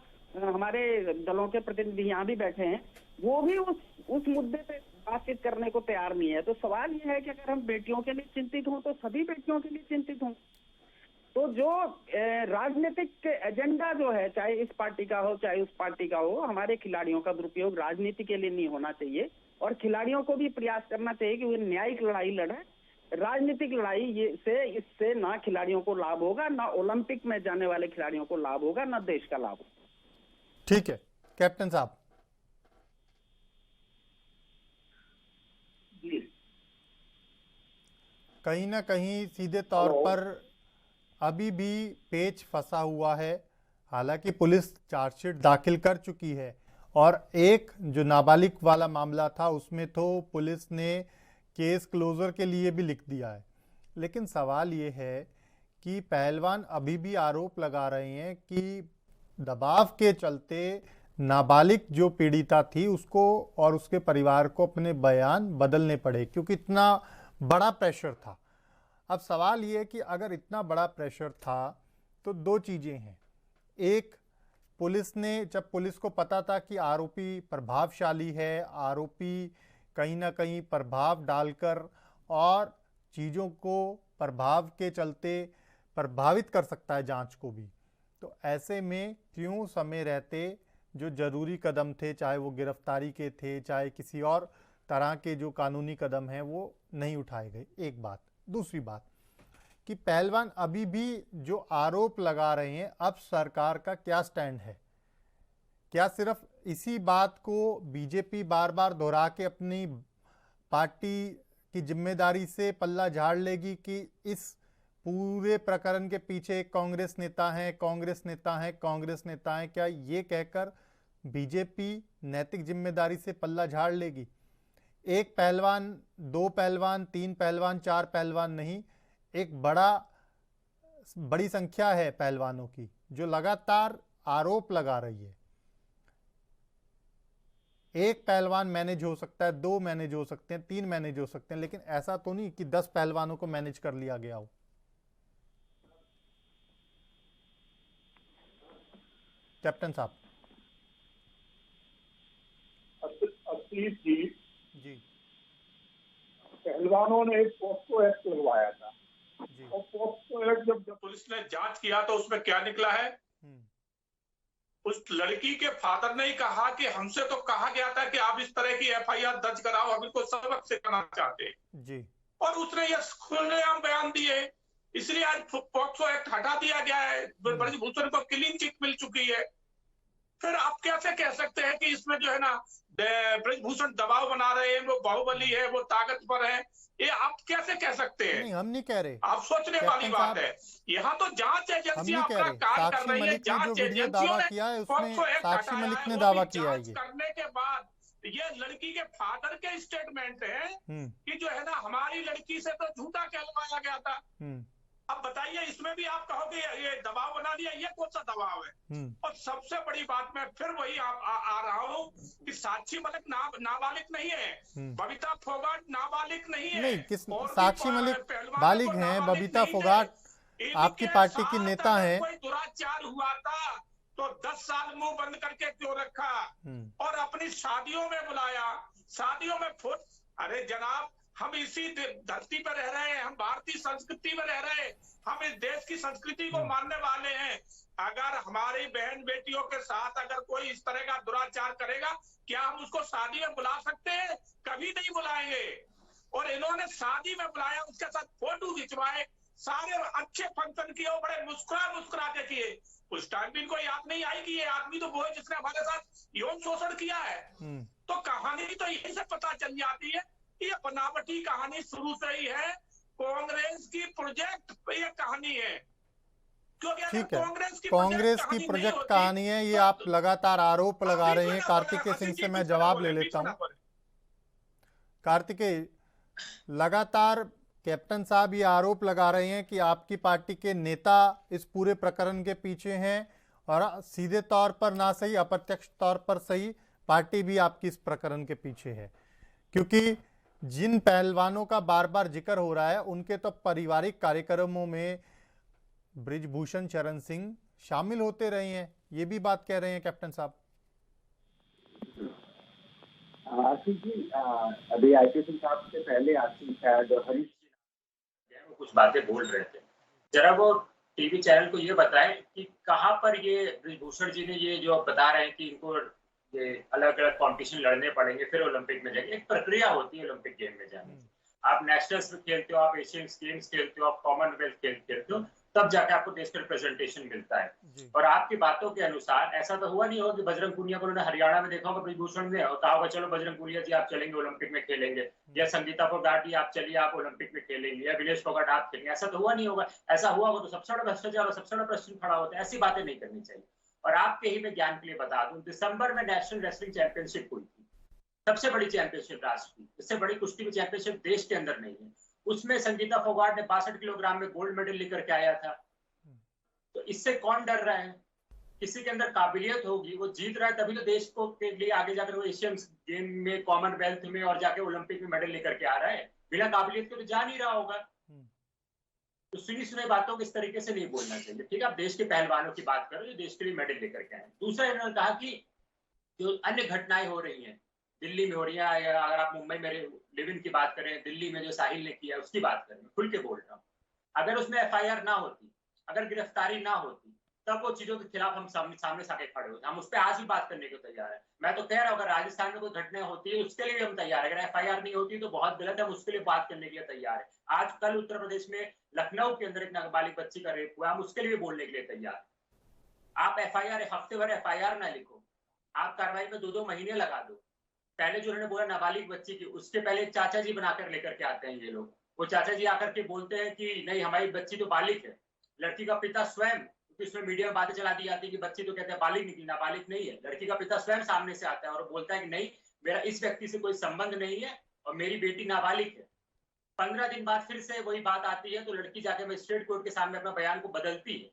हमारे दलों के प्रतिनिधि यहाँ भी बैठे हैं, वो भी उस मुद्दे पे बातचीत करने को तैयार नहीं है। तो सवाल ये है कि अगर हम बेटियों के लिए चिंतित हों तो सभी बेटियों के लिए चिंतित हों। तो जो राजनीतिक एजेंडा जो है, चाहे इस पार्टी का हो चाहे उस पार्टी का हो, हमारे खिलाड़ियों का दुरुपयोग राजनीति के लिए नहीं होना चाहिए। और खिलाड़ियों को भी प्रयास करना चाहिए कि वो न्यायिक लड़ाई लड़े। राजनीतिक लड़ाई से इससे ना खिलाड़ियों को लाभ होगा, ना ओलंपिक में जाने वाले खिलाड़ियों को लाभ होगा, ना देश का लाभ होगा। ठीक है कैप्टन साहब। कहीं ना कहीं सीधे तौर पर अभी भी पेच फंसा हुआ है। हालांकि पुलिस चार्जशीट दाखिल कर चुकी है और एक जो नाबालिग वाला मामला था उसमें तो पुलिस ने केस क्लोजर के लिए भी लिख दिया है। लेकिन सवाल ये है कि पहलवान अभी भी आरोप लगा रहे हैं कि दबाव के चलते नाबालिग जो पीड़िता थी उसको और उसके परिवार को अपने बयान बदलने पड़े, क्योंकि इतना बड़ा प्रेशर था। अब सवाल ये है कि अगर इतना बड़ा प्रेशर था तो दो चीज़ें हैं। एक जब पुलिस को पता था कि आरोपी प्रभावशाली है, आरोपी कहीं ना कहीं प्रभाव डालकर और चीज़ों को प्रभाव के चलते प्रभावित कर सकता है जांच को भी, तो ऐसे में क्यों समय रहते जो जरूरी कदम थे, चाहे वो गिरफ्तारी के थे, चाहे किसी और तरह के जो कानूनी कदम हैं, वो नहीं उठाए गए? एक बात। दूसरी बात कि पहलवान अभी भी जो आरोप लगा रहे हैं, अब सरकार का क्या स्टैंड है? क्या सिर्फ इसी बात को बीजेपी बार बार दोहरा के अपनी पार्टी की जिम्मेदारी से पल्ला झाड़ लेगी कि इस पूरे प्रकरण के पीछे एक कांग्रेस नेता है, कांग्रेस नेता है, कांग्रेस नेता है? क्या ये कहकर बीजेपी नैतिक जिम्मेदारी से पल्ला झाड़ लेगी? एक पहलवान, दो पहलवान, तीन पहलवान, चार पहलवान नहीं, एक बड़ी संख्या है पहलवानों की जो लगातार आरोप लगा रही है। एक पहलवान मैनेज हो सकता है, दो मैनेज हो सकते हैं, तीन मैनेज हो सकते हैं, लेकिन ऐसा तो नहीं कि 10 पहलवानों को मैनेज कर लिया गया हो। कैप्टन साहब। असली जी, पहलवानों ने एक पॉक्सो एक्ट लगवाया था और पॉक्सो एक्ट जब पुलिस ने जांच किया तो उसमें क्या निकला है, उस लड़की के फादर ने ही कहा कि हमसे तो कहा गया था कि आप इस तरह की एफआईआर दर्ज कराओ, हम इनको सबक सिखाना चाहते हैं जी, और उसने ये खुलेआम बयान दिए, इसलिए आज पॉक्सो एक्ट हटा दिया गया है। ब्रजभूषण को क्लीन चिट मिल चुकी है। फिर आप कैसे कह सकते हैं कि इसमें जो है ना ब्रजभूषण दबाव बना रहे हैं, वो बाहुबली है, वो ताकतवर है? ये आप कैसे कह सकते हैं? नहीं, हम नहीं कह रहे, आप सोचने वाली बात है। यहाँ तो जांच एजेंसियां अपना कार्य कर रही है। जांच एजेंसियों ने साक्षी मलिक ने दावा किया है करने के बाद ये लड़की के फादर के स्टेटमेंट है कि जो है ना हमारी लड़की से तो झूठा कहलवाया गया था। अब बताइए, इसमें भी आप कहोगे ये दबाव बना दिया, ये कौन सा दबाव है? और सबसे बड़ी बात मैं फिर वही आ रहा हूँ कि साक्षी मलिक नाबालिग नहीं है, बबीता फोगाट नाबालिग नहीं है। नहीं, साक्षी मलिक बालिग हैं, बबीता फोगाट आपकी पार्टी की नेता है। कोई दुराचार हुआ था तो 10 साल मुंह बंद करके क्यों रखा और अपनी शादियों में बुलाया, शादियों में अरे जनाब, हम इसी धरती पर रह रहे हैं, हम भारतीय संस्कृति में रह रहे हैं, हम इस देश की संस्कृति को मानने वाले हैं। अगर हमारी बहन बेटियों के साथ अगर कोई इस तरह का दुराचार करेगा, क्या हम उसको शादी में बुला सकते हैं? कभी नहीं बुलाएंगे। और इन्होंने शादी में बुलाया, उसके साथ फोटो खिंचवाए, सारे अच्छे फंक्शन किए, वो बड़े मुस्कुरा के किए। उस टाइम भी इनको याद नहीं आई कि ये आदमी तो वो है जिसने हमारे साथ यौन शोषण किया है। तो कहानी तो यही से पता चल जाती है, ये बनावटी कहानी शुरू से ही है, कांग्रेस की प्रोजेक्ट ये कहानी है। ठीक है, कांग्रेस की प्रोजेक्ट कहानी है, ये आप लगातार आरोप लगा रहे हैं। कार्तिकेय सिंह से मैं जवाब ले लेता हूं। कार्तिकेय, लगातार कैप्टन साहब ये आरोप लगा रहे हैं कि आपकी पार्टी के नेता इस पूरे प्रकरण के पीछे हैं और सीधे तौर पर ना सही, अप्रत्यक्ष तौर पर सही, पार्टी भी आपकी इस प्रकरण के पीछे है, क्योंकि जिन पहलवानों का बार बार जिक्र हो रहा है उनके तो पारिवारिक कार्यक्रमों में ब्रिजभूषण शरण सिंह शामिल होते रहे हैं, ये भी बात कह रहे हैं कैप्टन साहब। आशीष जी, अभी आईपी सिंह साहब से पहले आशीष शायद हरीश वो कुछ बातें बोल रहे थे, जरा वो टीवी चैनल को ये बताएं कि कहाँ पर ये ब्रिजभूषण जी ने ये जो बता रहे हैं कि इनको ये अलग अलग कॉम्पिटिशन लड़ने पड़ेंगे फिर ओलंपिक में जाएंगे। एक प्रक्रिया होती है ओलंपिक गेम में जाने की। आप नेशनल्स में खेलते हो, आप एशियन गेम्स खेलते हो, आप कॉमनवेल्थ खेलते हो, तब जाके आपको देश का रिप्रेजेंटेशन मिलता है। और आपकी बातों के अनुसार ऐसा तो हुआ नहीं होगा कि बजरंग पुनिया को उन्होंने हरियाणा में देखा होगा ब्रिजभूषण ने और कहा होगा चलो बजरंग पुनिया जी आप चलेंगे ओलंपिक में खेलेंगे, या संगीता फोगाट जी आप चलिए आप ओलंपिक में खेलेंगे, या विनेश फोगाट आप खेलेंगे। ऐसा तो हुआ नहीं होगा। ऐसा हुआ हो तो सबसे बड़ा भ्रष्टाचार और सबसे बड़ा प्रश्न खड़ा होता है। ऐसी बातें नहीं करनी चाहिए। और आपके ही मैं ज्ञान के लिए बता दूं, दिसंबर में नेशनल रेसलिंग चैंपियनशिप हुई थी, सबसे बड़ी चैंपियनशिप राष्ट्र की, इससे बड़ी कुश्ती की चैंपियनशिप देश के अंदर नहीं है। उसमें संगीता फोगाट ने 62 किलोग्राम में गोल्ड मेडल लेकर के आया था। तो इससे कौन डर रहा है? किसी के अंदर काबिलियत होगी, वो जीत रहा है तभी तो देश को के लिए आगे जाकर वो एशियन गेम में, कॉमनवेल्थ में और जाके ओलंपिक में मेडल लेकर के आ रहा है। बिना काबिलियत के तो जा नहीं रहा होगा। तो सुनी सुनाई बातों को इस तरीके से नहीं बोलना चाहिए। ठीक है, आप देश के पहलवानों की बात करो जो देश के लिए मेडल लेकर के आए। दूसरा इन्होंने कहा कि जो अन्य घटनाएं हो रही हैं, दिल्ली में हो रही है, या अगर आप मुंबई में लिव इन की बात करें, दिल्ली में जो साहिल ने किया उसकी बात करें, खुल के बोल रहा हूँ, अगर उसमें FIR ना होती, अगर गिरफ्तारी ना होती, तब वो चीजों के खिलाफ हम सामने साके खड़े होते। हम उस पर आज भी बात करने को तैयार है। मैं तो कह रहा हूँ अगर राजस्थान में कोई घटना होती है उसके लिए भी हम तैयार है। अगर FIR नहीं होती तो बहुत गलत है, हम उसके लिए बात करने के लिए तैयार है। आज कल उत्तर प्रदेश में लखनऊ के अंदर एक नाबालिग बच्ची का रेप हुआ, हम उसके लिए भी बोलने के लिए तैयार है। आप FIR हफ्ते भर FIR ना लिखो, आप कार्रवाई में 2-2 महीने लगा दो। पहले जो उन्होंने बोला नाबालिग बच्ची की, उसके पहले एक चाचा जी बनाकर लेकर के आते हैं ये लोग। वो चाचा जी आकर के बोलते हैं कि नहीं हमारी बच्ची तो बालिग है। लड़की का पिता स्वयं, क्योंकि उसमें मीडिया में बातें चला दी जाती है कि बच्ची तो कहते हैं बालिग निकली, नाबालिग नहीं है। लड़की का पिता स्वयं सामने से आता है और बोलता है कि नहीं मेरा इस व्यक्ति से कोई संबंध नहीं है और मेरी बेटी नाबालिग है। 15 दिन बाद फिर से वही बात आती है तो लड़की जाके मजिस्ट्रेट कोर्ट के सामने अपना बयान को बदलती है।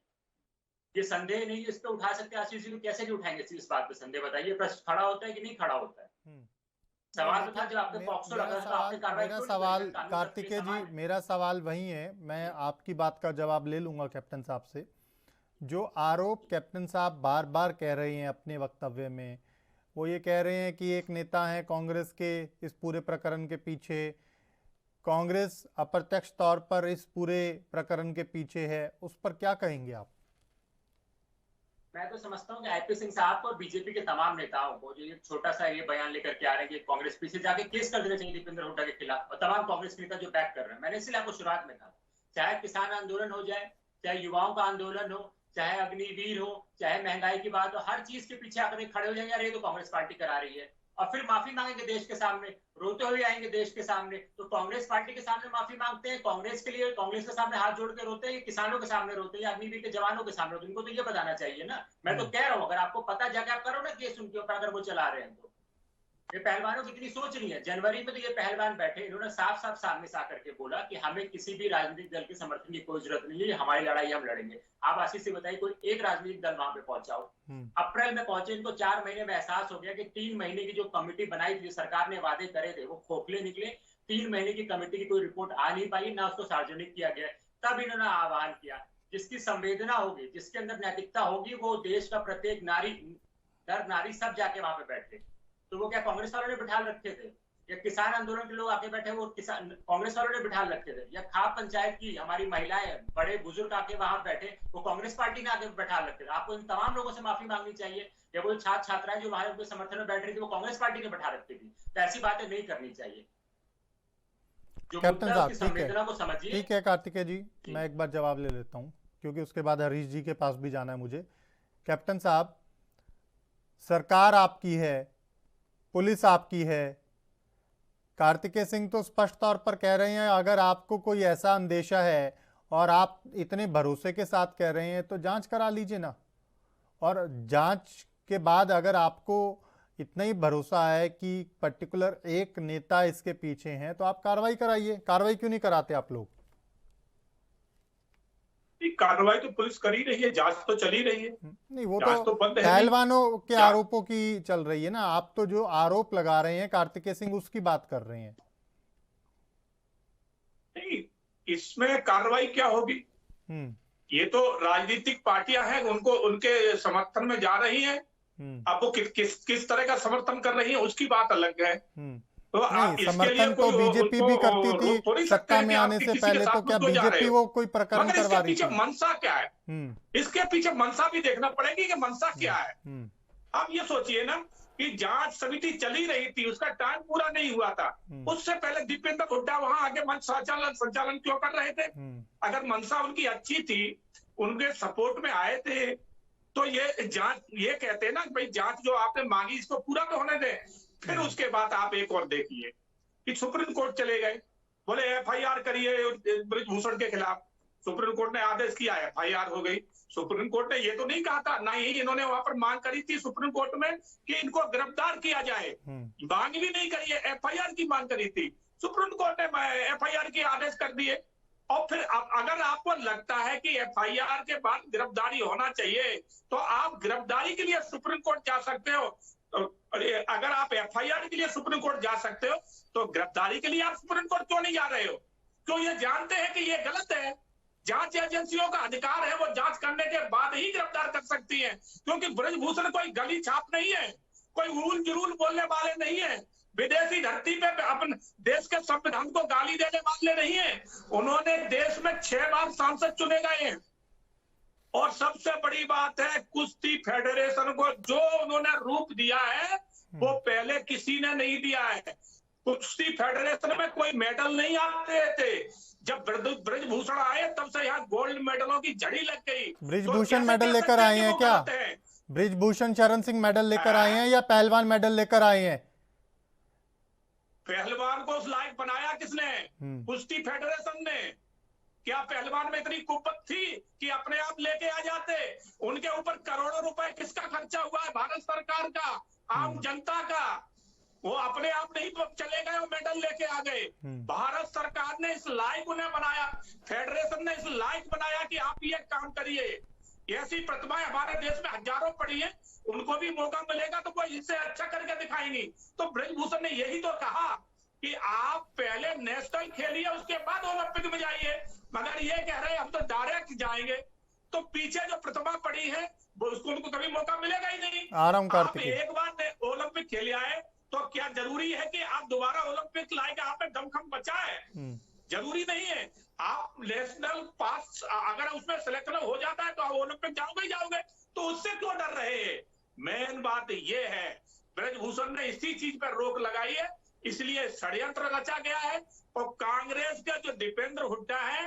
ये संदेह नहीं इस पे उठा सकते आशीष जी, तो कैसे नहीं उठाएंगे इस बात पे संदेह? बताइए, प्रश्न खड़ा होता है कि नहीं खड़ा होता है? सवाल तो था जब आपके पॉक्सो लगा था आपने कार्रवाई मेरा सवाल कार्तिकेय जी, मेरा सवाल वही है, मैं आपकी बात का जवाब ले लूंगा कैप्टन साहब से। जो आरोप कैप्टन साहब बार बार कह रहे हैं अपने वक्तव्य में, वो ये कह रहे हैं कि एक नेता है कांग्रेस के इस पूरे प्रकरण के पीछे, कांग्रेस अप्रत्यक्ष तौर पर इस पूरे प्रकरण के पीछे है, उस पर क्या कहेंगे आप? मैं तो समझता हूँ कि IP सिंह साहब को और बीजेपी के तमाम नेताओं को जो ये छोटा सा ये बयान लेकर के आ रहे हैं कि कांग्रेस पीछे जाके केस कर देना चाहिए दीपेंद्र हुड्डा के खिलाफ, और तमाम कांग्रेस नेता जो बैक कर रहे हैं। मैंने इसलिए आपको शुरुआत में कहा, चाहे किसान आंदोलन हो जाए, चाहे युवाओं का आंदोलन हो, चाहे अग्निवीर हो, चाहे महंगाई की बात हो, हर चीज के पीछे आकर खड़े हो जाएंगे यार ये तो कांग्रेस पार्टी करा रही है, और फिर माफी मांगेंगे देश के सामने, रोते हुए आएंगे देश के सामने। तो कांग्रेस पार्टी के सामने माफी मांगते हैं, कांग्रेस के लिए कांग्रेस के सामने हाथ जोड़ के रोते हैं, किसानों के सामने रोते हैं, अग्निवीर के जवानों के सामने रोते हैं? इनको तो ये बताना चाहिए ना। मैं तो कह रहा हूँ अगर आपको पता जाके आप करो ना केस उनके ऊपर, अगर वो चला रहे हैं तो। ये पहलवानों की इतनी सोच नहीं है। जनवरी में तो ये पहलवान बैठे, इन्होंने साफ साफ सामने से आकर के बोला कि हमें किसी भी राजनीतिक दल के समर्थन की कोई जरूरत नहीं है, हमारी लड़ाई हम लड़ेंगे। आप आशीष से बताइए कोई एक राजनीतिक दल वहां पे पहुंचा हो? अप्रैल में पहुंचे, इनको 4 महीने में एहसास हो गया कि 3 महीने की जो कमेटी बनाई थी, सरकार ने वादे करे थे, वो खोखले निकले। 3 महीने की कमेटी की कोई रिपोर्ट आ नहीं पाई, ना उसको सार्वजनिक किया गया। तब इन्होंने आह्वान किया, जिसकी संवेदना होगी, जिसके अंदर नैतिकता होगी, वो देश का प्रत्येक नारी, नर नारी सब जाके वहां पे बैठे। तो वो क्या कांग्रेस वालों ने बिठा रखे थे? या किसान आंदोलन के लोग आके बैठे, वो किसान कांग्रेस वालों ने बिठा रखे थे? या खाप पंचायत की हमारी महिलाएं, बड़े बुजुर्ग आके वहां बैठे, वो कांग्रेस पार्टी ने आके बैठा रखे थे? आपको इन तमाम लोगों से माफी मांगनी चाहिए। या वो छात्र छात्राएं जो हमारे उनके समर्थन में बैठ रही थी, वो कांग्रेस पार्टी ने बैठा रखी थी। तो ऐसी बातें नहीं करनी चाहिए। कैप्टन साहब ठीक है कार्तिकेय जी, मैं एक बार जवाब ले लेता हूं क्योंकि उसके बाद हरीश जी के पास भी जाना है मुझे। कैप्टन साहब, सरकार आपकी है, पुलिस आपकी है। कार्तिकेय सिंह तो स्पष्ट तौर पर कह रहे हैं अगर आपको कोई ऐसा अंदेशा है और आप इतने भरोसे के साथ कह रहे हैं तो जांच करा लीजिए ना, और जांच के बाद अगर आपको इतना ही भरोसा है कि पर्टिकुलर एक नेता इसके पीछे हैं तो आप कार्रवाई कराइए। कार्रवाई क्यों नहीं कराते आप लोग? कार्रवाई तो पुलिस कर ही रही है, जांच तो चली रही है। नहीं, वो तो पहलवानों के आरोपों की चल रही है ना। आप तो जो आरोप लगा रहे हैं कार्तिकेय सिंह, उसकी बात कर रहे हैं। नहीं, इसमें कार्रवाई क्या होगी? ये तो राजनीतिक पार्टियां हैं, उनको उनके समर्थन में जा रही हैं। अब वो किस तरह का समर्थन कर रही है उसकी बात अलग है। तो नहीं, समर्थन तो बीजेपी भी करती थी सत्ता में आने से पहले। तो क्या बीजेपी वो कोई प्रकरण करवा रही थी? मनसा क्या है, इसके पीछे मनसा भी देखना पड़ेगी कि मनसा क्या है। आप ये सोचिए ना कि जांच समिति चली रही थी, उसका टाइम पूरा नहीं हुआ था। उससे पहले दीपेंद्र हुड्डा वहां आगे मंच संचालन क्यों कर रहे थे? अगर मनसा उनकी अच्छी थी, उनके सपोर्ट में आए थे, तो ये जांच, ये कहते हैं ना भाई जांच जो आपने मांगी इसको पूरा तो होने दें। फिर उसके बाद आप एक और देखिए कि सुप्रीम कोर्ट चले गए, बोले FIR करिए ब्रजभूषण के खिलाफ। सुप्रीम कोर्ट ने आदेश किया, FIR हो गई। सुप्रीम कोर्ट ने ये तो नहीं कहा था, ना ही इन्होंने वहां पर मांग करी थी सुप्रीम कोर्ट में कि इनको गिरफ्तार किया जाए। मांग भी नहीं करी है, FIR की मांग करी थी। सुप्रीम कोर्ट ने FIR के आदेश कर दिए। और फिर अगर आपको लगता है कि FIR के बाद गिरफ्तारी होना चाहिए तो आप गिरफ्तारी के लिए सुप्रीम कोर्ट जा सकते हो। अगर आप FIR के लिए सुप्रीम कोर्ट जा सकते हो तो गिरफ्तारी के लिए आप सुप्रीम कोर्ट क्यों नहीं जा रहे हो? क्यों ये जानते हैं कि ये गलत है? जांच एजेंसियों का अधिकार है, वो जांच करने के बाद ही गिरफ्तार कर सकती है, क्योंकि ब्रजभूषण कोई गली छाप नहीं है, कोई उड़ूल जुलूल बोलने वाले नहीं है, विदेशी धरती पे अपने देश के संविधान को गाली देने वाले नहीं है। उन्होंने देश में 6 बार सांसद चुने गए हैं। और सबसे बड़ी बात है, कुश्ती फेडरेशन को जो उन्होंने रूप दिया है वो पहले किसी ने नहीं दिया है। कुश्ती फेडरेशन में कोई मेडल नहीं आते थे, जब ब्रजभूषण आए तब से यहाँ गोल्ड मेडलों की झड़ी लग गई। ब्रजभूषण मेडल लेकर आए हैं क्या? ब्रजभूषण शरण सिंह मेडल लेकर आए हैं या पहलवान मेडल लेकर आए हैं? पहलवान को उस लायक बनाया किसने? कुश्ती फेडरेशन ने। क्या पहलवान में इतनी कुव्वत थी कि अपने आप लेके आ जाते? उनके ऊपर करोड़ों रुपए किसका खर्चा हुआ है? भारत सरकार का, आम जनता का। वो अपने आप नहीं चले गए और मेडल लेके आ गए। भारत सरकार ने इस लायक उन्हें बनाया, फेडरेशन ने इस लायक बनाया कि आप ये काम करिए। ऐसी प्रतिभाएं हमारे देश में हजारों पड़ी है, उनको भी मौका मिलेगा तो कोई इससे अच्छा करके दिखाएंगी। तो ब्रजभूषण ने यही तो कहा कि आप पहले नेशनल खेलिए, उसके बाद ओलंपिक में जाइए, मगर ये कह रहे हैं हम तो डायरेक्ट जाएंगे। तो पीछे जो प्रतिभा पड़ी है वो उसको उनको कभी मौका मिलेगा ही नहीं। आप एक बार ओलंपिक खेल आए तो क्या जरूरी है कि आप दोबारा ओलंपिक लाएगा? आप में दमखम बचा है? जरूरी नहीं है। आप नेशनल पास अगर उसमें सिलेक्शन हो जाता है तो आप ओलंपिक जाओगे ही जाओगे, तो उससे क्यों डर रहे हैं? मेन बात ये है, ब्रजभूषण ने इसी चीज पर रोक लगाई है, इसलिए षड्यंत्र रचा गया है। और कांग्रेस के जो दीपेंद्र हुड्डा है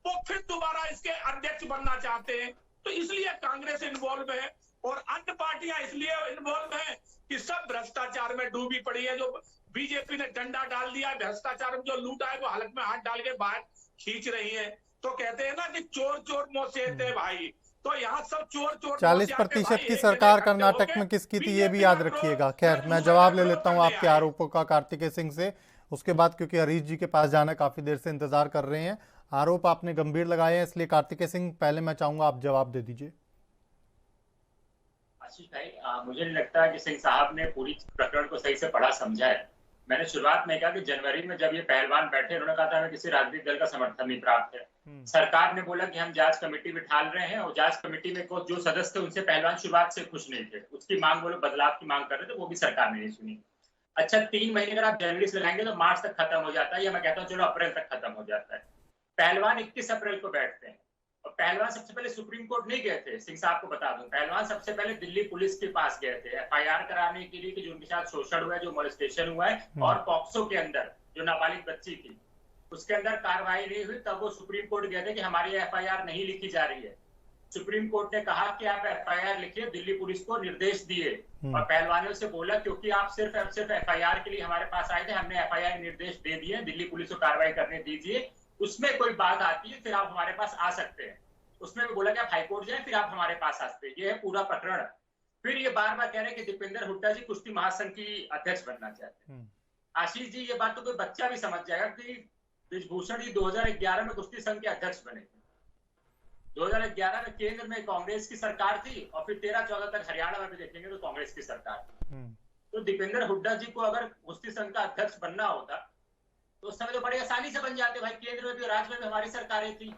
वो फिर दोबारा इसके अध्यक्ष बनना चाहते हैं, तो इसलिए कांग्रेस इन्वॉल्व है। और अन्य पार्टियां इसलिए इन्वॉल्व है कि सब भ्रष्टाचार में डूबी पड़ी है। जो बीजेपी ने डंडा डाल दिया, भ्रष्टाचार में जो लूटा है वो हलक में हाथ डाल के बाहर खींच रही है। तो कहते हैं ना कि चोर चोर मोसेते भाई, तो यहाँ सब चोर चोर 40% की सरकार कर्नाटक में किसकी थी ये भी याद रखिएगा। खैर, मैं जवाब ले लेता हूँ आपके आरोपों का कार्तिकेय सिंह से, उसके बाद क्योंकि हरीश जी के पास जाना, काफी देर से इंतजार कर रहे हैं। आरोप आपने गंभीर लगाए हैं, इसलिए कार्तिकेय सिंह पहले मैं चाहूंगा आप जवाब दे दीजिए। आशीष भाई, मुझे नहीं लगता कि सिंह साहब ने पूरी प्रकरण को सही से पढ़ा समझा है। मैंने शुरुआत में कहा कि जनवरी में जब ये पहलवान बैठे, उन्होंने कहा था हमें किसी राजनीतिक दल का समर्थन नहीं प्राप्त है। सरकार ने बोला कि हम जांच कमेटी बिठा रहे हैं, और जांच कमेटी में जो सदस्य थे उनसे पहलवान शुरुआत से खुश नहीं थे, उसकी मांग, वो लोग बदलाव की मांग कर रहे थे, वो भी सरकार ने नहीं सुनी। अच्छा, 3 महीने अगर आप जनवरी से लगाएंगे तो मार्च तक खत्म हो जाता है, या मैं कहता हूँ चलो अप्रैल तक खत्म हो जाता है। पहलवान 21 अप्रैल को बैठते हैं, और पहलवान सबसे पहले सुप्रीम कोर्ट नहीं गए थे। सिंह साहब को बता दूं, पहलवान सबसे पहले दिल्ली पुलिस के पास गए थे FIR कराने के लिए कि जो उनके साथ शोषण हुआ है, जो मोलेस्टेशन हुआ है, और पॉक्सो के अंदर जो नाबालिग बच्ची थी उसके अंदर कार्रवाई नहीं हुई, तब वो सुप्रीम कोर्ट गए थे कि हमारी FIR नहीं लिखी जा रही है। सुप्रीम कोर्ट ने कहा कि आप FIR लिखिए, दिल्ली पुलिस को निर्देश दिए, और पहलवानों से बोला क्योंकि आप सिर्फ FIR के लिए हमारे पास आए थे, हमने FIR निर्देश दे दिए, दिल्ली पुलिस को कार्रवाई करने दीजिए, उसमें कोई बात आती है फिर आप हमारे पास आ सकते हैं। उसमें भी बोला कि आप हाईकोर्ट जाए फिर आप हमारे पास आ सकते हैं। ये है पूरा प्रकरण। फिर ये बार बार कह रहे हैं कि दीपेंद्र हुड्डा जी कुश्ती महासंघ की अध्यक्ष बनना चाहते हैं। आशीष जी, ये बात तो कोई बच्चा भी समझ जाएगा कि ब्रजभूषण जी 2011 में कुश्ती संघ के अध्यक्ष बने थे। 2011 में केंद्र में कांग्रेस की सरकार थी, और फिर 13-14 तक हरियाणा में भी देखेंगे तो कांग्रेस की सरकार थी। तो दीपेंद्र हुड्डा जी को अगर कुश्ती संघ का अध्यक्ष बनना होता तो उस समय तो बड़ी आसानी से बन जाते भाई, केंद्र में भी राज्य में भी हमारी सरकारें थी,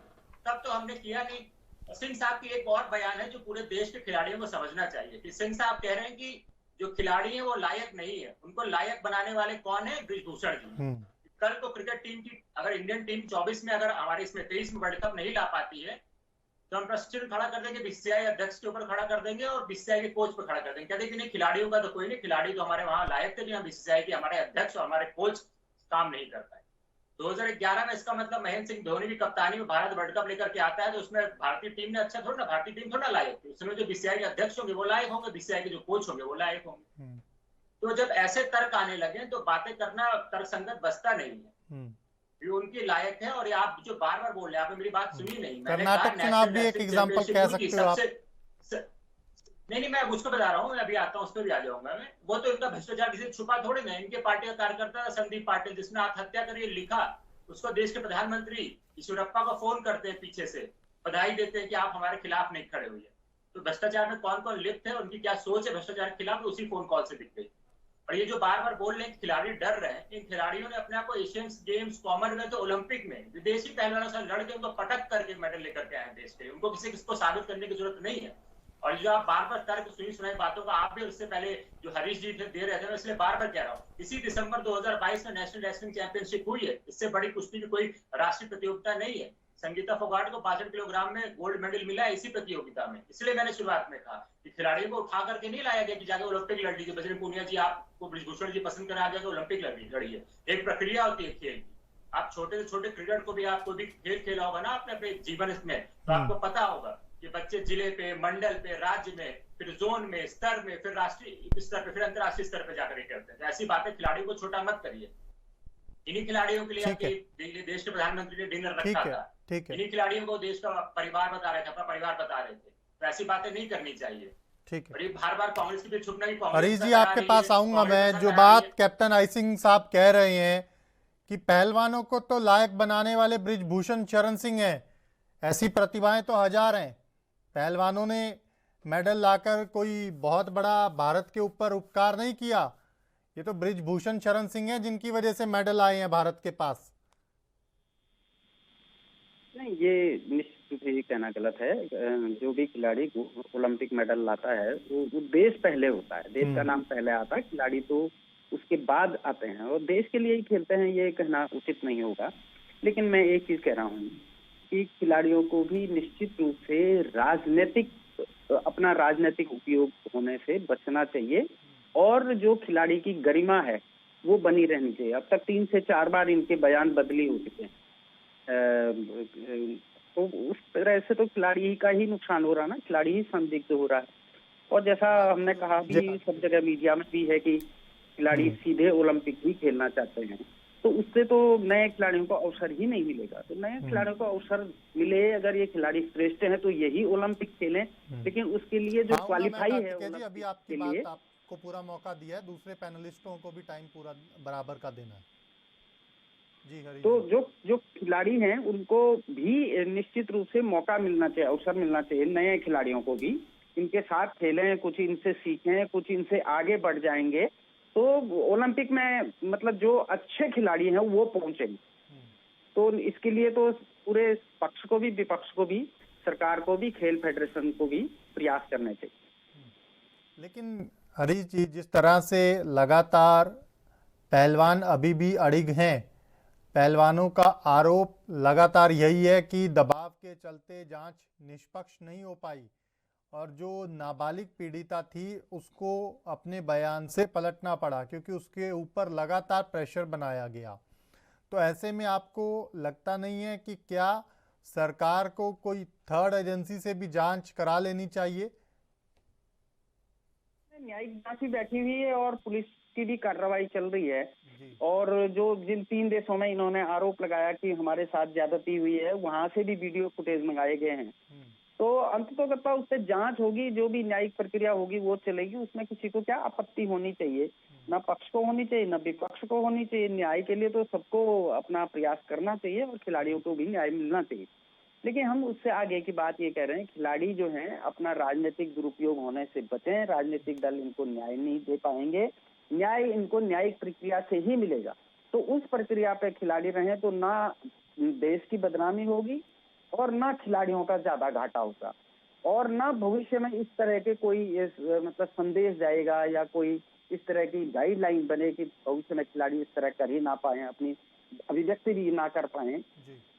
तब तो हमने किया नहीं। सिंह साहब की एक और बयान है जो पूरे देश के खिलाड़ियों को समझना चाहिए कि सिंह साहब कह रहे हैं कि जो खिलाड़ी हैं वो लायक नहीं है, उनको लायक बनाने वाले कौन है? ब्रजभूषण जी। कल को क्रिकेट टीम की, अगर इंडियन टीम 24 में, अगर हमारे इसमें 23 में वर्ल्ड कप नहीं ला पाती है तो हम प्रश्न खड़ा कर देंगे, BCCI अध्यक्ष के ऊपर खड़ा कर देंगे और BCCI के कोच पर खड़ा कर देंगे। कहते कि नहीं, खिलाड़ियों का तो कोई नहीं, खिलाड़ी तो हमारे वहां लायक थे, यहाँ BCCI के हमारे अध्यक्ष और हमारे कोच काम नहीं कर पाए। 2011 में इसका मतलब महेंद्र सिंह धोनी की कप्तानी में भारत वर्ल्ड कप लेकर के आता है, तो उसमें भारतीय टीम ने अच्छा थोड़ा ना, भारतीय टीम थोड़ा लायक थी, उसमें जो BCCI के अध्यक्ष होंगे वो लायक होंगे, BCCI के जो कोच होंगे वो लायक होंगे। तो जब ऐसे तर्क आने लगे तो बातें करना तर्कसंगत बसता नहीं है, ये उनकी लायक है। और आप जो बार बार बोल रहे हैं, आपने मेरी बात सुनी नहीं। कर्नाटक चुनाव भी एक एग्जांपल कह सकते हो आप। नहीं, मैं उसको बता रहा हूँ, अभी आता हूँ, उस पर भी आ जाऊंगा मैं। वो तो इनका भ्रष्टाचार किसी छुपा थोड़े ना, इनके पार्टी का कार्यकर्ता संदीप पाटिल, जिसने आत्महत्या करिए लिखा, उसको देश के प्रधानमंत्री ईश्वरप्पा को फोन करते हैं, पीछे से बधाई देते हैं कि आप हमारे खिलाफ नहीं खड़े हुए। तो भ्रष्टाचार में कौन कौन लिप्त है, उनकी क्या सोच है भ्रष्टाचार के खिलाफ, उसी फोन कॉल से दिख गई। और ये जो बार बार बोल रहे हैं खिलाड़ी डर रहे हैं, इन खिलाड़ियों ने अपने आप को एशियन गेम्स, कॉमनवेल्थ, ओलंपिक में विदेशी पहलवानों से लड़ के उनको पटक करके मेडल लेकर के आए देश के। उनको किसी को साबित करने की जरूरत नहीं है। और जो आप बार बार तर्क सुनी सुनाई बातों का, आप भी उससे पहले जो हरीश जी दे रहे थे, मैं इसलिए बार बार कह रहा हूँ, इसी दिसंबर 2022 में नेशनल रेसलिंग चैंपियनशिप हुई है। इससे बड़ी कुश्ती की कोई राष्ट्रीय प्रतियोगिता नहीं है। संगीता फोगाट को 62 किलोग्राम में गोल्ड मेडल मिला है इसी प्रतियोगिता में। इसलिए मैंने शुरुआत में कहा कि खिलाड़ियों को उठा करके नहीं लाया गया कि जाके ओलंपिक लड़ लीजिए, बजरंग पूनिया जी आपको ब्रिजभूषण जी पसंद करा जाके ओलंपिक लड़िए। एक प्रक्रिया होती है खेल की। आप छोटे से छोटे क्रिकेट को भी, आपको भी खेल खेला होगा ना आपने अपने जीवन में, तो आपको पता होगा कि बच्चे जिले पे, मंडल पे, राज्य में, फिर जोन में, स्तर में, फिर राष्ट्रीय स्तर पे, फिर अंतर्राष्ट्रीय स्तर पे जाकर करते हैं। तो ऐसी बातें खिलाड़ियों को छोटा मत करिए। इन्हीं खिलाड़ियों के लिए आपके देश के प्रधानमंत्री ने डिनर रखा था। इन्हीं खिलाड़ियों को देश का परिवार बता रहे थे, अपना परिवार बता रहे थे। तो ऐसी बातें नहीं करनी चाहिए। ठीक है। और ये बार-बार कांग्रेस की भी छुपना ही, हरीश जी आपके पास आऊंगा मैं। जो बात कैप्टन आई सिंह साहब कह रहे हैं कि पहलवानों को तो लायक बनाने वाले ब्रिजभूषण शरण सिंह हैं, ऐसी प्रतिभाएं तो हजार हैं। पहलवानों ने मेडल लाकर कोई बहुत बड़ा भारत के ऊपर उपकार नहीं किया। ये तो ब्रिजभूषण शरण सिंह हैं जिनकी वजह से मेडल आए हैं भारत के पास। नहीं, ये निश्चित रूप से ये कहना गलत है। जो भी खिलाड़ी ओलंपिक मेडल लाता है वो देश पहले होता है, देश का नाम पहले आता है। खिलाड़ी तो उसके बाद आते हैं और देश के लिए ही खेलते हैं, ये कहना उचित नहीं होगा। लेकिन मैं एक चीज कह रहा हूँ कि खिलाड़ियों को भी निश्चित रूप से अपना राजनीतिक उपयोग होने से बचना चाहिए और जो खिलाड़ी की गरिमा है वो बनी रहनी चाहिए। अब तक 3 से 4 बार इनके बयान बदली हो चुके हैं। तो उस तरह से तो खिलाड़ी का ही नुकसान हो रहा ना, खिलाड़ी ही संदिग्ध हो रहा है। और जैसा हमने कहा भी सब जगह मीडिया में भी है कि खिलाड़ी सीधे ओलंपिक ही खेलना चाहते हैं, तो उससे तो नए खिलाड़ियों को अवसर ही नहीं मिलेगा। तो नए खिलाड़ियों को अवसर मिले, अगर ये खिलाड़ी श्रेष्ठ हैं तो यही ओलंपिक खेलें। लेकिन उसके लिए जो क्वालिफाई है अभी आपकी बात, आपको पूरा मौका दिया है, दूसरे पैनलिस्टों को भी टाइम पूरा बराबर का देना है जी। तो जो खिलाड़ी हैं उनको भी निश्चित रूप से मौका मिलना चाहिए, अवसर मिलना चाहिए। नए खिलाड़ियों को भी इनके साथ खेलें, कुछ इनसे सीखें, कुछ इनसे आगे बढ़ जाएंगे तो ओलंपिक में मतलब जो अच्छे खिलाड़ी हैं वो पहुंचेंगे। तो इसके लिए तो पूरे पक्ष को भी, विपक्ष को भी, सरकार को भी, खेल फेडरेशन को भी प्रयास करने चाहिए। लेकिन हरीश जी, जिस तरह से लगातार पहलवान अभी भी अड़िग हैं, पहलवानों का आरोप लगातार यही है कि दबाव के चलते जांच निष्पक्ष नहीं हो पाई और जो नाबालिग पीड़िता थी उसको अपने बयान से पलटना पड़ा क्योंकि उसके ऊपर लगातार प्रेशर बनाया गया। तो ऐसे में आपको लगता नहीं है कि क्या सरकार को कोई थर्ड एजेंसी से भी जांच करा लेनी चाहिए? न्यायिक जांच भी बैठी हुई है और पुलिस की भी कार्रवाई चल रही है। और जो जिन 3 देशों में इन्होंने आरोप लगाया कि हमारे साथ ज्यादती हुई है, वहां से भी वीडियो फुटेज मंगाए गए हैं। तो अंततः उससे जांच होगी, जो भी न्यायिक प्रक्रिया होगी वो चलेगी। उसमें किसी को क्या आपत्ति होनी चाहिए, ना पक्ष को होनी चाहिए ना विपक्ष को होनी चाहिए। न्याय के लिए तो सबको अपना प्रयास करना चाहिए और खिलाड़ियों को भी न्याय मिलना चाहिए। लेकिन हम उससे आगे की बात ये कह रहे हैं, खिलाड़ी जो हैं अपना राजनीतिक दुरुपयोग होने से बचें। राजनीतिक दल इनको न्याय नहीं दे पाएंगे, न्याय इनको न्यायिक प्रक्रिया से ही मिलेगा। तो उस प्रक्रिया पे खिलाड़ी रहें तो ना देश की बदनामी होगी और ना खिलाड़ियों का ज्यादा घाटा होगा और ना भविष्य में इस तरह के कोई मतलब संदेश जाएगा या कोई इस तरह की गाइडलाइन बने कि भविष्य में खिलाड़ी इस तरह कर ही ना पाए, अपनी अभिव्यक्ति भी ना कर पाए,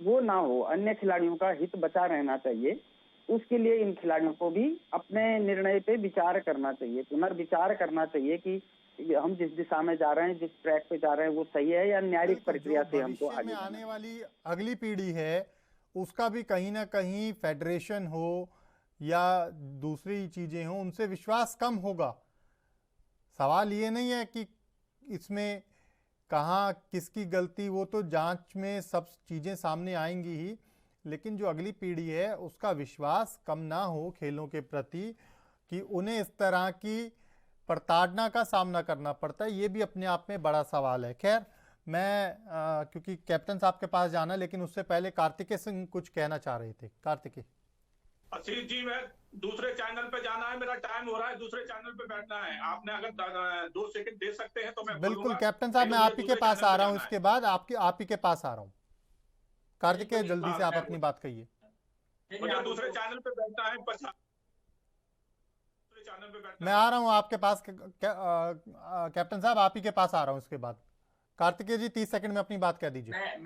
वो ना हो। अन्य खिलाड़ियों का हित बचा रहना चाहिए। उसके लिए इन खिलाड़ियों को भी अपने निर्णय पे विचार करना चाहिए, पुनर्विचार करना चाहिए कि हम जिस दिशा में जा रहे हैं, जिस ट्रैक पे जा रहे हैं वो सही है या न्यायिक प्रक्रिया से हमको आगे आने वाली अगली पीढ़ी है उसका भी कहीं ना कहीं फेडरेशन हो या दूसरी चीजें हो उनसे विश्वास कम होगा। सवाल ये नहीं है कि इसमें कहाँ किसकी गलती, वो तो जांच में सब चीजें सामने आएंगी ही, लेकिन जो अगली पीढ़ी है उसका विश्वास कम ना हो खेलों के प्रति कि उन्हें इस तरह की प्रताड़ना का सामना करना पड़ता है, ये भी अपने आप में बड़ा सवाल है। खैर मैं क्योंकि कैप्टन साहब के पास जाना, लेकिन उससे पहले कार्तिकेय सिंह कुछ कहना चाह रहे थे। कार्तिकेय। आशीष जी, मैं दूसरे चैनल पे जाना है, मेरा टाइम हो रहा है, दूसरे चैनल पे बैठना है। आपने अगर 2 सेकंड दे सकते हैं तो मैं बिल्कुल बोलूंगा। कैप्टन साहब, मैं मुझे आप ही के दूसरे पास चैनल आ पे रहा हूँ, जाना है। इसके बाद आप ही के पास आ रहा हूँ। कार्तिकेय, जल्दी से आप मैं अपनी बात कहिए। मुझे दूसरे चैनल पे बैठना है, दूसरे चैनल पे बैठना मैं है। आ रहा हूँ आपके पास, कैप्टन साहब आप ही के पास आ रहा हूँ इसके बाद। कार्तिकेय जी 30 सेकंड में अपनी बात कह दीजिए।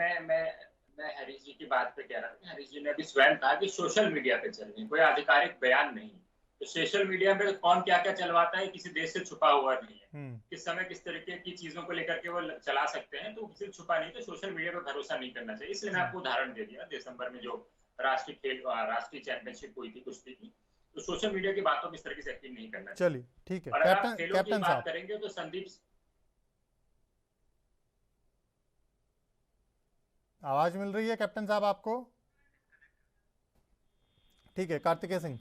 मैं हरीश जी की बात पे कह रहा था। हरीश जी ने अभी स्वयं कहा कि सोशल मीडिया पे चल रही है, कोई आधिकारिक बयान नहीं। तो सोशल मीडिया पे कौन क्या क्या चलवाता है किसी देश से छुपा हुआ नहीं है। किस समय किस तरीके की चीजों को लेकर के वो चला सकते हैं, तो किसी से छुपा नहीं। तो सोशल मीडिया पे भरोसा नहीं करना चाहिए। इसलिए मैं आपको उदाहरण दे दिया, दिसंबर में जो राष्ट्रीय चैंपियनशिप हुई थी कुश्ती की, तो सोशल मीडिया की बातों में इस तरीके से यकीन नहीं करना चाहिए। चलिए ठीक है। और अगर आप खेलों की कैप्टन बात साहब, करेंगे तो संदीप, आवाज मिल रही है कैप्टन साहब आपको? ठीक है, कार्तिकेय सिंह।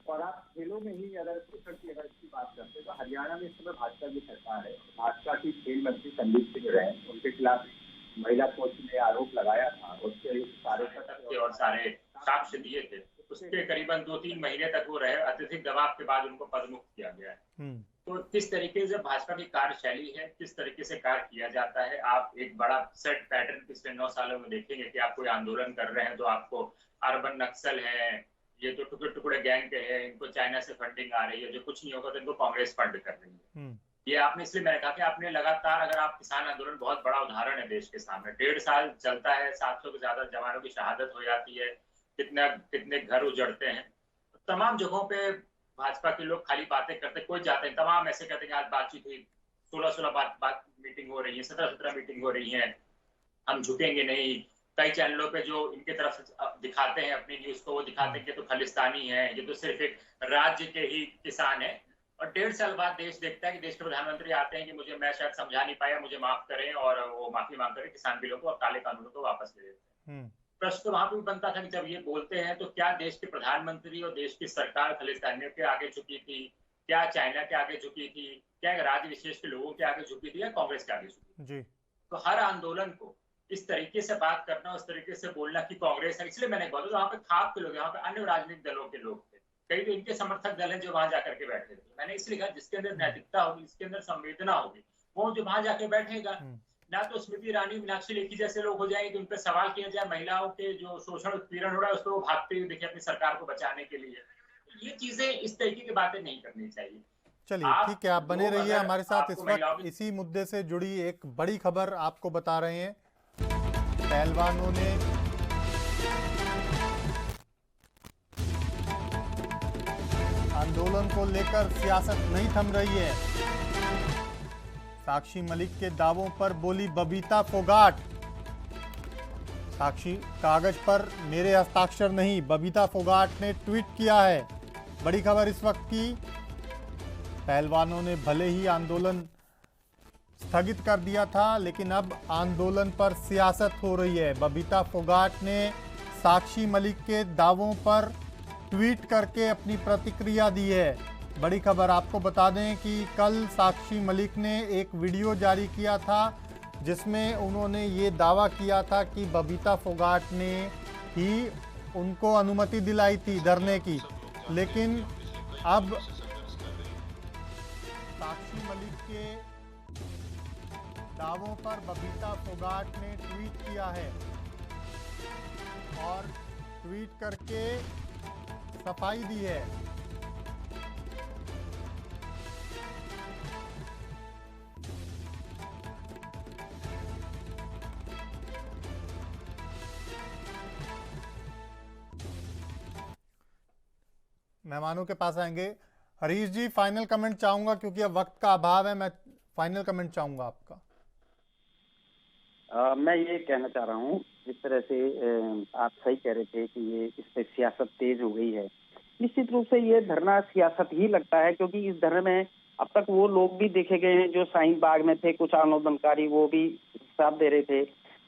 और आप खेलों में ही अगर इसकी बात करते हैं तो हरियाणा में इस समय भाजपा की सरकार है। भाजपा की खेल मंत्री संदीप सिंह रहे, उनके खिलाफ महिला कोच ने आरोप लगाया था। उसके सारे साक्ष्य दिए थे। उसके करीबन 2-3 महीने तक वो रहे। अत्यधिक दबाव के बाद उनको पदमुक्त किया गया है। तो किस तरीके से भाजपा की कार्यशैली है, किस तरीके से कार्य किया जाता है, आप एक बड़ा सेट पैटर्न पिछले 9 सालों में देखेंगे कि आप कोई आंदोलन कर रहे हैं तो आपको अर्बन नक्सल है, ये तो टुकड़े टुकड़े गैंग के हैं, इनको चाइना से फंडिंग आ रही है, जो कुछ नहीं होगा तो इनको कांग्रेस फंड कर रही है। ये आपने, इसलिए मैंने कहा कि आपने लगातार, अगर आप किसान आंदोलन बहुत बड़ा उदाहरण है देश के सामने, 1.5 साल चलता है, 700 से ज्यादा जवानों की शहादत हो जाती है, कितने घर उजड़ते हैं। तमाम जगहों पे भाजपा के लोग खाली बातें करते, कोई जाते हैं, तमाम ऐसे कहते हैं आज बातचीत हुई, 16 बात मीटिंग हो रही है, 17 मीटिंग हो रही है, हम झुकेंगे नहीं। कई चैनलों पे जो इनके तरफ से दिखाते हैं अपनी न्यूज को, वो दिखाते हैं कि तो खालिस्तानी है, ये तो सिर्फ एक राज्य के ही किसान है। और 1.5 साल बाद देश देखता है कि देश के प्रधानमंत्री आते हैं कि मैं शायद समझा नहीं पाया, मुझे माफ करें, और वो माफी मांग कर किसान बिलों को और काले कानूनों को वापस ले लेते हैं। प्रश्न तो वहां पर भी बनता था कि जब ये बोलते हैं तो क्या देश के प्रधानमंत्री और देश की सरकार खालिस्तानियों के आगे झुकी थी, क्या चाइना के आगे झुकी थी, क्या राज्य विशेष के लोगों के आगे झुकी थी, या कांग्रेस के आगे झुकी थी? तो हर आंदोलन को इस तरीके से बात करना, उस तरीके से बोलना कि कांग्रेस है, इसलिए मैंने बोला वहां पे खाप के लोग, वहां पे अन्य राजनीतिक दलों के लोग थे, कई तो इनके समर्थक दल हैं जो वहां जाकर के बैठे थे। मैंने इसलिए कहा जिसके अंदर नैतिकता होगी, जिसके अंदर संवेदना होगी, वो जो वहां जाके बैठेगा। ना तो स्मृति ईरानी, मीनाक्षी लेखी जैसे लोग हो जाएंगे कि उन पर सवाल किया जाए, महिलाओं के जो शोषण उत्पीड़न हो रहा है उसको वो भागते हुए देखे अपनी सरकार को बचाने के लिए। ये चीजें, इस तरीके की बातें नहीं करनी चाहिए। चलिए ठीक है, आप बने रहिए हमारे साथ। इस वक्त इसी मुद्दे से जुड़ी एक बड़ी खबर आपको बता रहे हैं। पहलवानों ने आंदोलन को लेकर सियासत नहीं थम रही है। साक्षी मलिक के दावों पर बोली बबीता फोगाट। साक्षी कागज पर मेरे हस्ताक्षर नहीं, बबीता फोगाट ने ट्वीट किया है। बड़ी खबर इस वक्त की। पहलवानों ने भले ही आंदोलन स्थगित कर दिया था, लेकिन अब आंदोलन पर सियासत हो रही है। बबीता फोगाट ने साक्षी मलिक के दावों पर ट्वीट करके अपनी प्रतिक्रिया दी है। बड़ी खबर आपको बता दें कि कल साक्षी मलिक ने एक वीडियो जारी किया था जिसमें उन्होंने ये दावा किया था कि बबीता फोगाट ने ही उनको अनुमति दिलाई थी धरने की, लेकिन अब साक्षी मलिक के दावों पर बबीता फोगाट ने ट्वीट किया है और ट्वीट करके सफाई दी है। मेहमानों के पास आएंगे। हरीश जी, फाइनल कमेंट चाहूंगा क्योंकि अब वक्त का अभाव है। मैं फाइनल कमेंट चाहूंगा आपका। मैं ये कहना चाह रहा हूँ, जिस तरह से आप सही कह रहे थे कि ये इस पे सियासत तेज हो गई है। निश्चित रूप से ये धरना सियासत ही लगता है, क्योंकि इस धरने में अब तक वो लोग भी देखे गए हैं जो शाहीन बाग में थे, कुछ आंदोलनकारी, वो भी साथ दे रहे थे।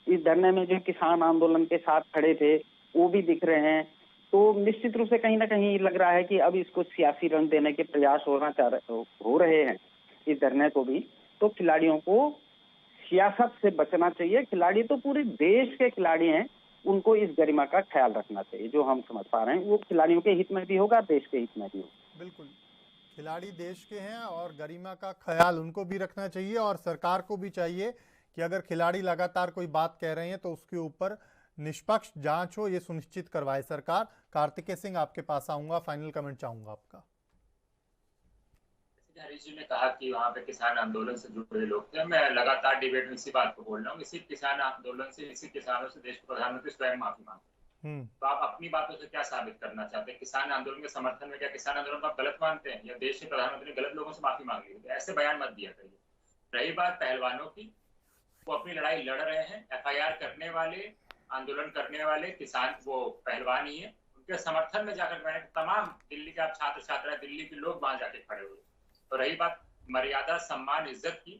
इस धरने में जो किसान आंदोलन के साथ खड़े थे वो भी दिख रहे हैं। तो निश्चित रूप से कहीं ना कहीं लग रहा है कि अब इसको सियासी रंग देने के प्रयास हो रहे हैं इस धरने को भी। तो खिलाड़ियों को सियासत से बचना चाहिए। खिलाड़ी तो पूरे देश के खिलाड़ी हैं, उनको इस गरिमा का ख्याल रखना चाहिए। जो हम समझ पा रहे हैं वो खिलाड़ियों के हित में भी होगा, देश के हित में भी होगा। बिल्कुल, खिलाड़ी देश के हैं और गरिमा का ख्याल उनको भी रखना चाहिए, और सरकार को भी चाहिए कि अगर खिलाड़ी लगातार कोई बात कह रहे हैं तो उसके ऊपर निष्पक्ष जांच हो, ये सुनिश्चित करवाए सरकार। कार्तिकेय सिंह, आपके पास आऊंगा, फाइनल कमेंट चाहूंगा आपका। हरीश जी ने कहा कि वहाँ पे किसान आंदोलन से जुड़े लोग थे। मैं लगातार डिबेट में इसी बात को बोल रहा हूँ, इसी किसान आंदोलन से, इसी किसानों से देश के प्रधानमंत्री स्वयं माफी मांगे। तो आप अपनी बातों से क्या साबित करना चाहते हैं? किसान आंदोलन के समर्थन में क्या किसान आंदोलन को आप गलत मानते हैं, या देश के प्रधानमंत्री ने गलत लोगों से माफी मांग ली? ऐसे बयान मत दिया करिए। रही बात पहलवानों की, वो अपनी लड़ाई लड़ रहे हैं। FIR करने वाले, आंदोलन करने वाले किसान वो पहलवान ही है। उनके समर्थन में जाकर मैंने तमाम दिल्ली के आप छात्र छात्रा, दिल्ली के लोग वहां जाके खड़े हुए। तो रही बात मर्यादा, सम्मान, इज्जत की,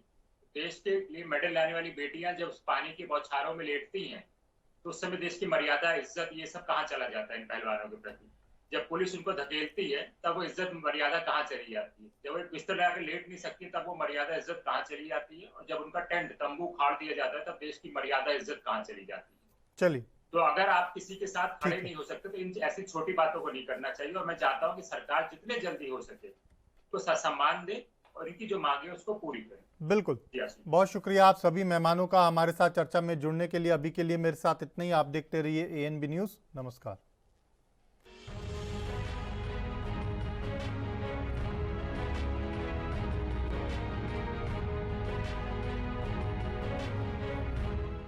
देश के लिए मेडल लाने वाली बेटियां जब पानी की बौछारों में लेटती हैं तो उस समय देश की मर्यादा, इज्जत, ये सब कहाँ चला जाता है इन पहलवानों के प्रति? जब पुलिस उनको धकेलती है तब वो इज्जत, मर्यादा कहाँ चली जाती है? जब वो एक बिस्तर लगा के लेट नहीं सकती तब वो मर्यादा, इज्जत कहाँ चली जाती है? और जब उनका टेंट, तंबू उखाड़ दिया जाता है तब देश की मर्यादा, इज्जत कहाँ चली जाती है? चलिए, तो अगर आप किसी के साथ खड़े नहीं हो सकते तो इन ऐसी छोटी बातों को नहीं करना चाहिए। और मैं चाहता हूँ कि सरकार जितने जल्दी हो सके तो सम्मान दे और इनकी जो मांगे उसको पूरी करें। बिल्कुल, बहुत शुक्रिया आप सभी मेहमानों का हमारे साथ चर्चा में जुड़ने के लिए। अभी के लिए मेरे साथ इतना ही। आप देखते रहिए ANB न्यूज़। नमस्कार।